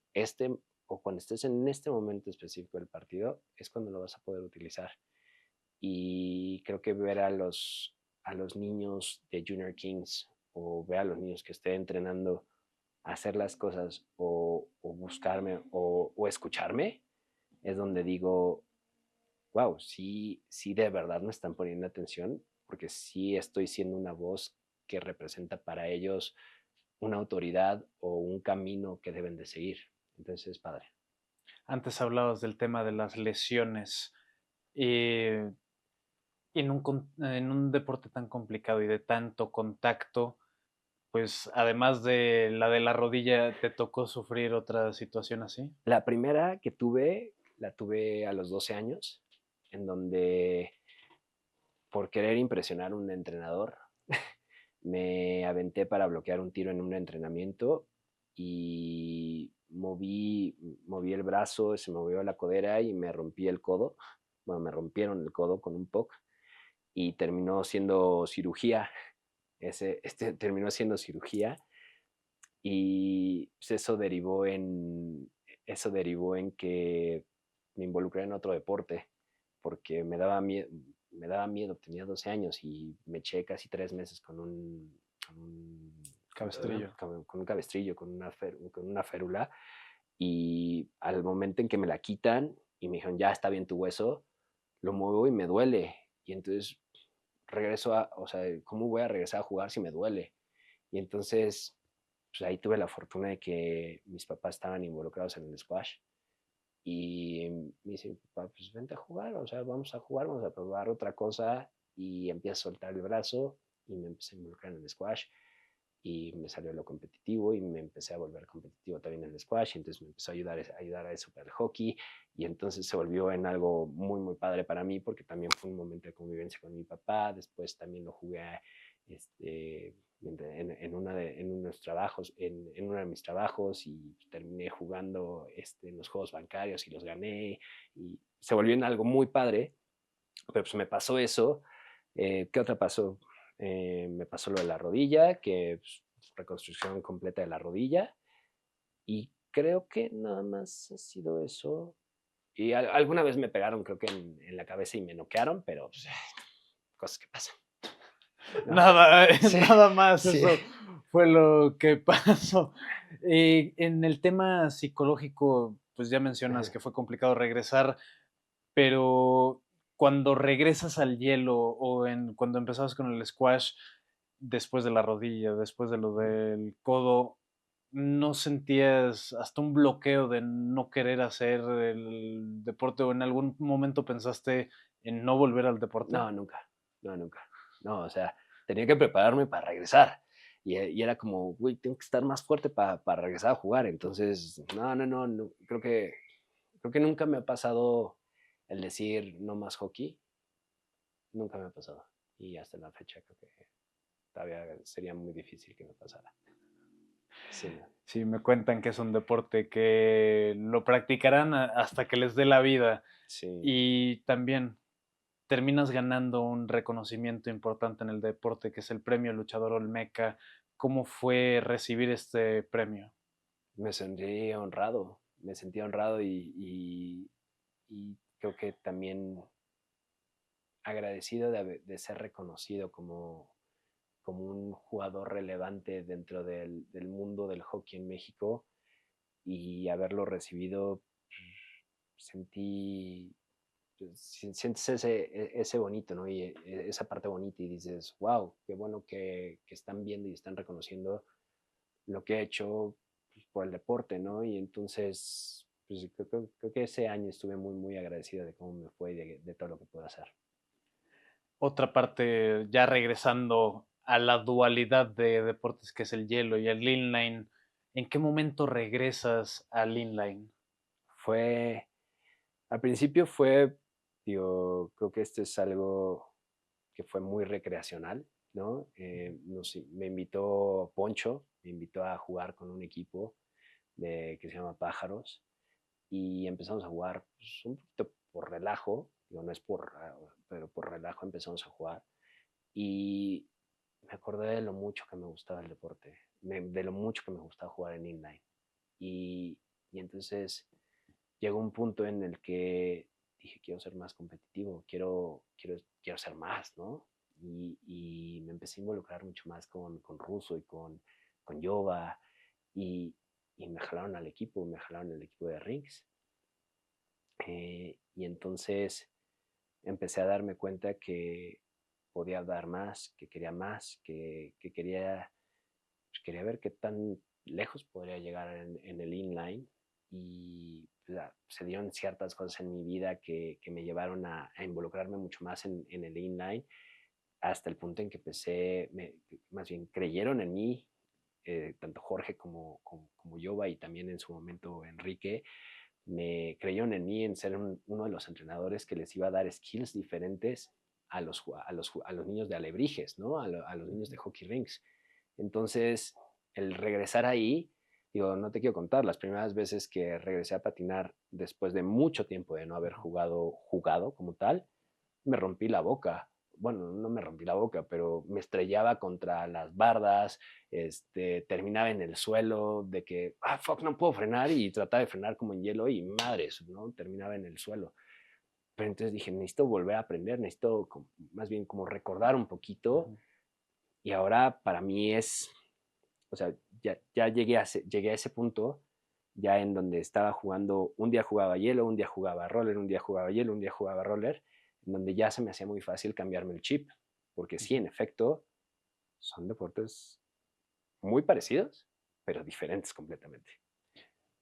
o cuando estés en este momento específico del partido, es cuando lo vas a poder utilizar. Y creo que ver a los niños de Junior Kings, o ver a los niños que estén entrenando a hacer las cosas, o buscarme o escucharme, es donde digo, wow, sí, sí de verdad me están poniendo atención, porque sí estoy siendo una voz que representa para ellos una autoridad o un camino que deben de seguir. Entonces es padre. Antes hablabas del tema de las lesiones. eh, en un deporte tan complicado y de tanto contacto, pues además de la rodilla, ¿te tocó sufrir otra situación así? La primera que tuve, la tuve a los 12 años, en donde por querer impresionar a un entrenador, me aventé para bloquear un tiro en un entrenamiento y moví el brazo, se movió la codera y me rompí el codo. Bueno, me rompieron el codo con un POC y terminó siendo cirugía. Terminó siendo cirugía, y pues eso derivó en que me involucré en otro deporte, porque me daba miedo, tenía 12 años y me eché casi 3 meses Cabestrillo. con un cabestrillo, con una férula, y al momento en que me la quitan y me dijeron, ya está bien tu hueso, lo muevo y me duele, y entonces o sea, ¿cómo voy a regresar a jugar si me duele? Y entonces, pues ahí tuve la fortuna de que mis papás estaban involucrados en el squash, y me dice, papá, pues vente a jugar, o sea, vamos a jugar, vamos a probar otra cosa, y empiezo a soltar el brazo y me empecé a involucrar en el squash, y me salió lo competitivo y me empecé a volver competitivo también en el squash, y entonces me empezó a ayudar a eso para el hockey, y entonces se volvió en algo muy, muy padre para mí, porque también fue un momento de convivencia con mi papá. Después también lo jugué en unos trabajos, en uno de mis trabajos, y terminé jugando en los juegos bancarios y los gané, y se volvió en algo muy padre. Pero pues me pasó eso. ¿Qué otra pasó? Me pasó lo de la rodilla, que pues, reconstrucción completa de la rodilla, y creo que nada más ha sido eso. Y alguna vez me pegaron, creo que en la cabeza, y me noquearon, pero pues, cosas que pasan, ¿no? Nada, Sí, nada más, sí. eso fue lo que pasó. En el tema psicológico, pues ya mencionas que fue complicado regresar, pero cuando regresas al hielo cuando empezabas con el squash, después de la rodilla, después de lo del codo, ¿no sentías hasta un bloqueo de no querer hacer el deporte o en algún momento pensaste en no volver al deporte? No, nunca, no, nunca. No, o sea, tenía que prepararme para regresar. Y era como, güey, tengo que estar más fuerte para regresar a jugar. Entonces, no, creo que nunca me ha pasado el decir no más hockey. Nunca me ha pasado. Y hasta la fecha creo que todavía sería muy difícil que me pasara. Sí, no. Sí, me cuentan que es un deporte que lo practicarán hasta que les dé la vida Sí. y también terminas ganando un reconocimiento importante en el deporte que es el premio Luchador Olmeca. ¿Cómo fue recibir este premio? Me sentí honrado, y creo que también agradecido de ser reconocido como un jugador relevante dentro del mundo del hockey en México, y haberlo recibido. Sentí, sientes ese bonito, ¿no? Y esa parte bonita, y dices, wow, qué bueno que están viendo y están reconociendo lo que he hecho, pues, por el deporte, ¿no? Y entonces, pues, creo que ese año estuve muy, muy agradecido de cómo me fue y de todo lo que puedo hacer. Otra parte, ya regresando a la dualidad de deportes que es el hielo y el inline, ¿en qué momento regresas al inline? Fue, al principio fue, digo, creo que esto es algo que fue muy recreacional, ¿no? Me invitó Poncho, me invitó a jugar con un equipo que se llama Pájaros y empezamos a jugar pues, un poquito por relajo, digo, no es pero por relajo empezamos a jugar y me acordé de lo mucho que me gustaba el deporte, de lo mucho que me gustaba jugar en inline y, y entonces llegó un punto en el que dije, quiero ser más competitivo, quiero ser más, ¿no? Y me empecé a involucrar mucho más con Russo y con Yoba y, y me jalaron al equipo de Rings. Y entonces empecé a darme cuenta que podía dar más, que quería ver qué tan lejos podría llegar en el inline y pues, se dieron ciertas cosas en mi vida que me llevaron a involucrarme mucho más en el inline hasta el punto en que más bien creyeron en mí, tanto Jorge como Yoba y también en su momento Enrique, me creyeron en mí en ser uno de los entrenadores que les iba a dar skills diferentes a los niños de Alebrijes, ¿no? A los niños de hockey rinks. Entonces, el regresar ahí, digo, no te quiero contar, las primeras veces que regresé a patinar después de mucho tiempo de no haber jugado como tal, me rompí la boca. Bueno, no me rompí la boca, pero me estrellaba contra las bardas, terminaba en el suelo, de que, fuck, no puedo frenar, y trataba de frenar como en hielo y madres, ¿no? Terminaba en el suelo. Pero entonces dije, necesito volver a aprender, necesito más bien como recordar un poquito, y ahora para mí o sea, ya llegué a ese punto, ya en donde estaba jugando, un día jugaba hielo, un día jugaba roller, un día jugaba hielo, un día jugaba roller, en donde ya se me hacía muy fácil cambiarme el chip, porque sí, en efecto, son deportes muy parecidos, pero diferentes completamente.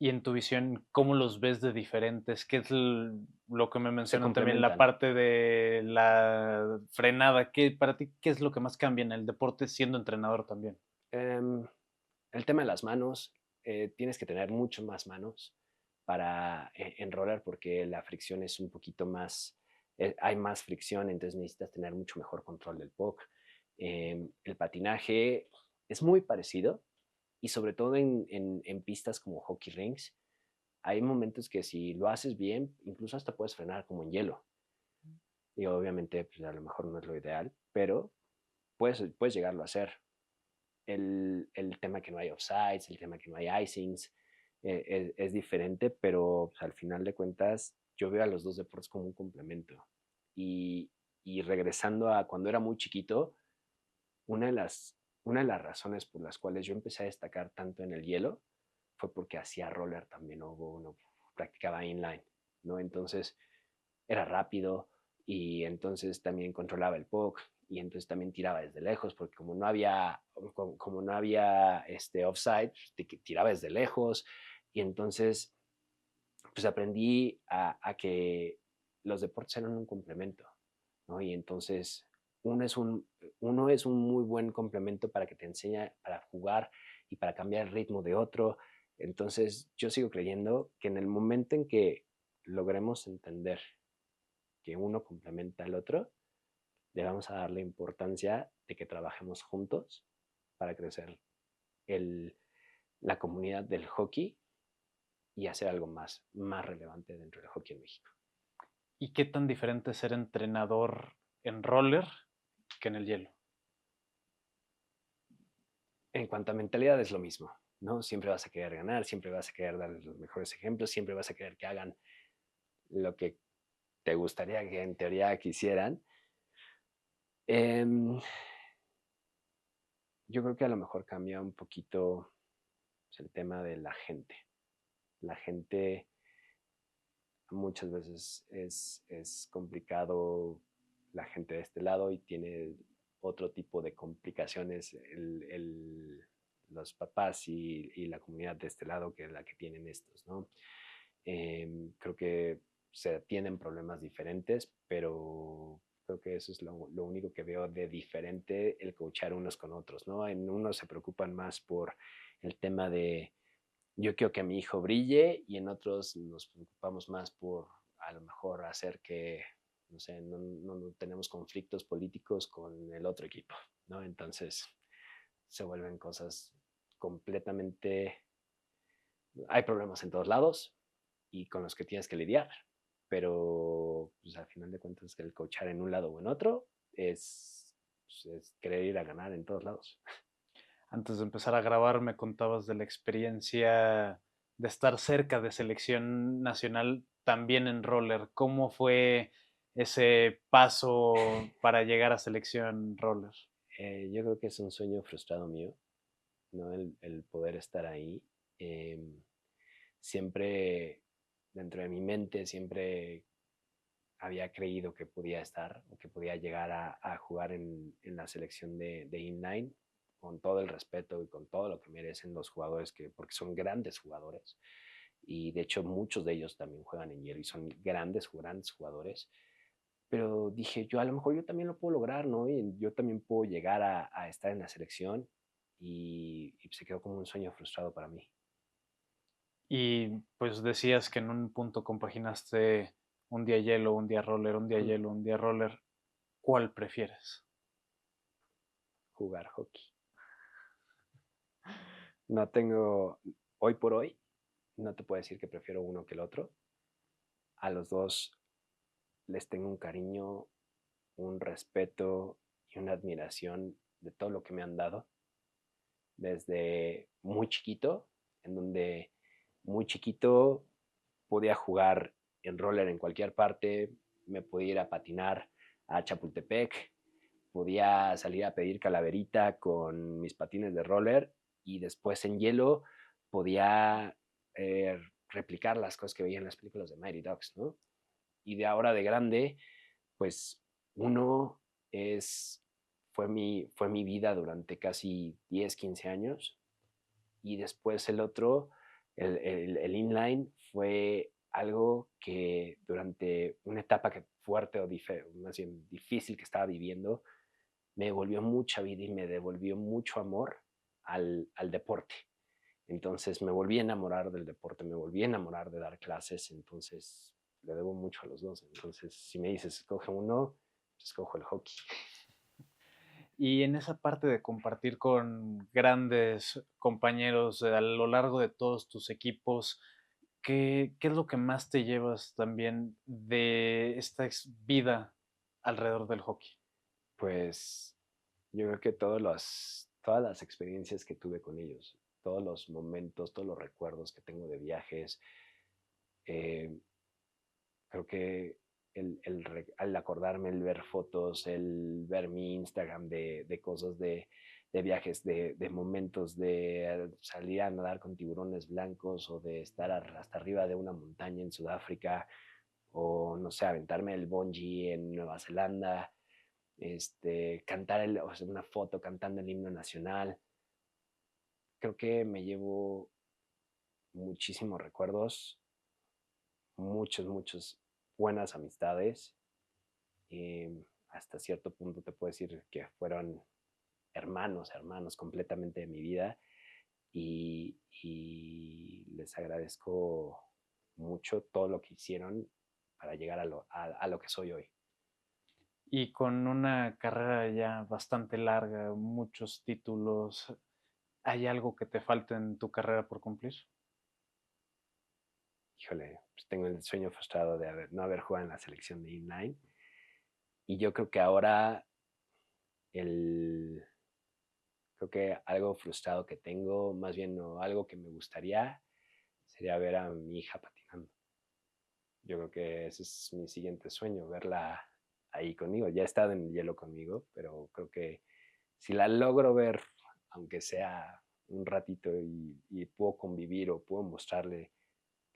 Y en tu visión, ¿cómo los ves de diferentes? ¿Qué es lo que me Se mencionan también, la complementan. parte de la frenada? Para ti, ¿qué es lo que más cambia en el deporte siendo entrenador también? Um, el tema de las manos, tienes que tener mucho más manos para enrolar porque la fricción es un poquito más, hay más fricción, entonces necesitas tener mucho mejor control del puck. El patinaje es muy parecido y sobre todo en pistas como hockey rinks, hay momentos que si lo haces bien, incluso hasta puedes frenar como en hielo. Y obviamente pues, a lo mejor no es lo ideal, pero puedes llegarlo a hacer. El tema que no hay offsides, el tema que no hay icings, es diferente, pero pues, al final de cuentas yo veo a los dos deportes como un complemento. Y, y regresando a cuando era muy chiquito, una de las, una de las razones por las cuales yo empecé a destacar tanto en el hielo fue porque hacía roller también, no practicaba inline, ¿no? Entonces era rápido y entonces también controlaba el puck y entonces también tiraba desde lejos porque como no había offside, tiraba desde lejos y entonces pues aprendí a que los deportes eran un complemento, ¿no? Y entonces uno es uno es un muy buen complemento para que te enseñe para jugar y para cambiar el ritmo de otro. Entonces yo sigo creyendo que en el momento en que logremos entender que uno complementa al otro, le vamos a dar la importancia de que trabajemos juntos para crecer el, la comunidad del hockey y hacer algo más relevante dentro del hockey en México. ¿Y qué tan diferente es ser entrenador en roller que en el hielo? En cuanto a mentalidad es lo mismo, ¿no? Siempre vas a querer ganar, siempre vas a querer darles los mejores ejemplos, siempre vas a querer que hagan lo que te gustaría que en teoría quisieran. Eh, yo creo que a lo mejor cambia un poquito pues, el tema de la gente. La gente muchas veces es complicado la gente de este lado y tiene otro tipo de complicaciones los papás y la comunidad de este lado que la que tienen estos, ¿no? Creo que se tienen problemas diferentes, pero creo que eso es lo único que veo de diferente el coachar unos con otros, ¿no? En unos se preocupan más por el tema de yo quiero que mi hijo brille y en otros nos preocupamos más por a lo mejor hacer que, no sé, no tenemos conflictos políticos con el otro equipo, ¿no? Entonces se vuelven cosas completamente... Hay problemas en todos lados y con los que tienes que lidiar, pero pues, al final de cuentas el coachar en un lado o en otro es querer ir a ganar en todos lados. Antes de empezar a grabar me contabas de la experiencia de estar cerca de selección nacional también en roller. ¿Cómo fue ese paso para llegar a selección roller? Yo creo que es un sueño frustrado mío, ¿no? El poder estar ahí. Eh, Siempre dentro de mi mente, siempre había creído que podía estar o que podía llegar a jugar en la selección de inline con todo el respeto y con todo lo que merecen los jugadores, porque son grandes jugadores y de hecho muchos de ellos también juegan en hielo y son grandes jugadores, pero dije yo a lo mejor yo también lo puedo lograr, ¿no? Y yo también puedo llegar a estar en la selección y se quedó como un sueño frustrado para mí. Y pues decías que en un punto compaginaste un día hielo, un día roller, un día hielo, un día roller. ¿Cuál prefieres? Jugar hockey. No tengo, hoy por hoy, no te puedo decir que prefiero uno que el otro. A los dos les tengo un cariño, un respeto y una admiración de todo lo que me han dado. Desde muy chiquito, en donde muy chiquito podía jugar en roller en cualquier parte, me podía ir a patinar a Chapultepec, podía salir a pedir calaverita con mis patines de roller y después en hielo podía eh, replicar las cosas que veía en las películas de Mighty Ducks, ¿no? Y de ahora de grande, pues uno es, fue mi vida durante casi 10 15 años y después el otro, el inline, fue algo que durante una etapa que fuerte o más bien difícil que estaba viviendo, me devolvió mucha vida y me devolvió mucho amor al deporte. Entonces me volví a enamorar del deporte, me volví a enamorar de dar clases, entonces le debo mucho a los dos. Entonces, si me dices, escoge uno, pues escojo el hockey. Y en esa parte de compartir con grandes compañeros a lo largo de todos tus equipos, ¿qué es lo que más te llevas también de esta vida alrededor del hockey? Pues yo creo que todas las experiencias que tuve con ellos, todos los momentos, todos los recuerdos que tengo de viajes, eh, creo que al acordarme, el ver fotos, el ver mi Instagram de cosas de viajes, de momentos de salir a nadar con tiburones blancos o de estar hasta arriba de una montaña en Sudáfrica o no sé, aventarme el bungee en Nueva Zelanda, cantar o sea, una foto cantando el himno nacional. Creo que me llevo muchísimos recuerdos, muchos buenas amistades. Hasta cierto punto te puedo decir que fueron hermanos completamente de mi vida y les agradezco mucho todo lo que hicieron para llegar a lo que soy hoy. Y con una carrera ya bastante larga, muchos títulos, ¿hay algo que te falte en tu carrera por cumplir? Híjole, pues tengo el sueño frustrado de no haber jugado en la selección de inline y yo creo que ahora el, creo que algo frustrado que tengo, más bien no, algo que me gustaría, sería ver a mi hija patinando. Yo creo que ese es mi siguiente sueño, verla ahí conmigo. Ya ha estado en el hielo conmigo, pero creo que si la logro ver, aunque sea un ratito y puedo convivir o puedo mostrarle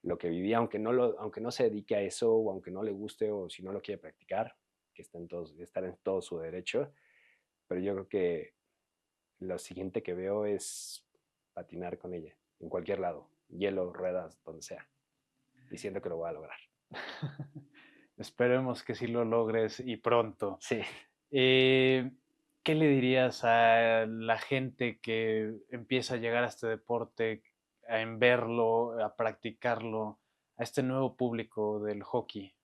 lo que viví, aunque no se dedique a eso o aunque no le guste o si no lo quiere practicar, que estar en todo su derecho, pero yo creo que lo siguiente que veo es patinar con ella, en cualquier lado, hielo, ruedas, donde sea, diciendo que lo voy a lograr. Esperemos que sí lo logres y pronto. Sí. ¿Qué le dirías a la gente que empieza a llegar a este deporte, en verlo, a practicarlo, a este nuevo público del hockey?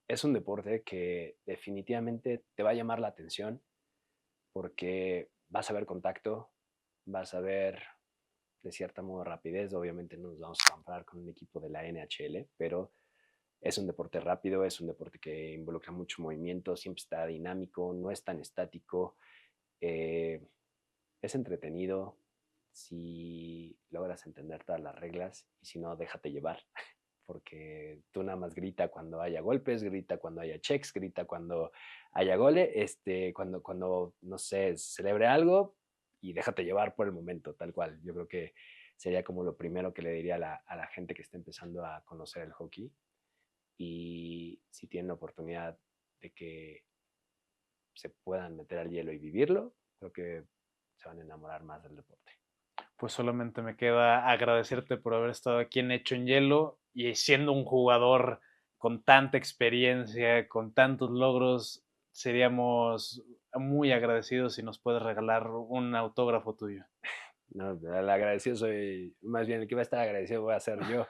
Es un deporte que definitivamente te va a llamar la atención porque vas a ver contacto, vas a ver de cierta modo rapidez. Obviamente no nos vamos a comparar con un equipo de la NHL, pero es un deporte rápido, es un deporte que involucra mucho movimiento, siempre está dinámico, no es tan estático, eh, es entretenido si logras entender todas las reglas y si no, déjate llevar, porque tú nada más grita cuando haya golpes, grita cuando haya checks, grita cuando haya gole, cuando, no sé, celebre algo y déjate llevar por el momento, tal cual. Yo creo que sería como lo primero que le diría a la gente que está empezando a conocer el hockey. Y si tienen la oportunidad de que se puedan meter al hielo y vivirlo, creo que se van a enamorar más del deporte. Pues solamente me queda agradecerte por haber estado aquí en Hecho en Hielo y siendo un jugador con tanta experiencia, con tantos logros, seríamos muy agradecidos si nos puedes regalar un autógrafo tuyo. No, el agradecido soy, más bien el que va a estar agradecido voy a ser yo.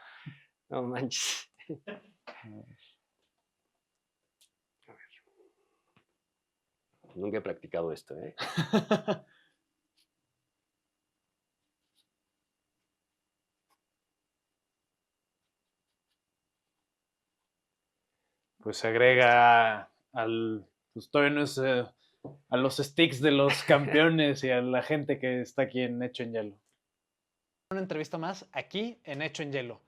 No manches. Nunca he practicado esto, ¿eh? Pues se agrega pues todavía no es, a los sticks de los campeones y a la gente que está aquí en Hecho en Hielo. Una entrevista más aquí en Hecho en Hielo.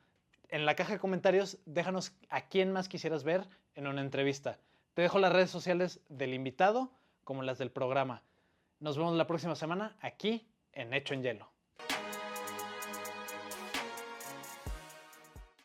En la caja de comentarios déjanos a quién más quisieras ver en una entrevista. Te dejo las redes sociales del invitado como las del programa. Nos vemos la próxima semana aquí en Hecho en Hielo.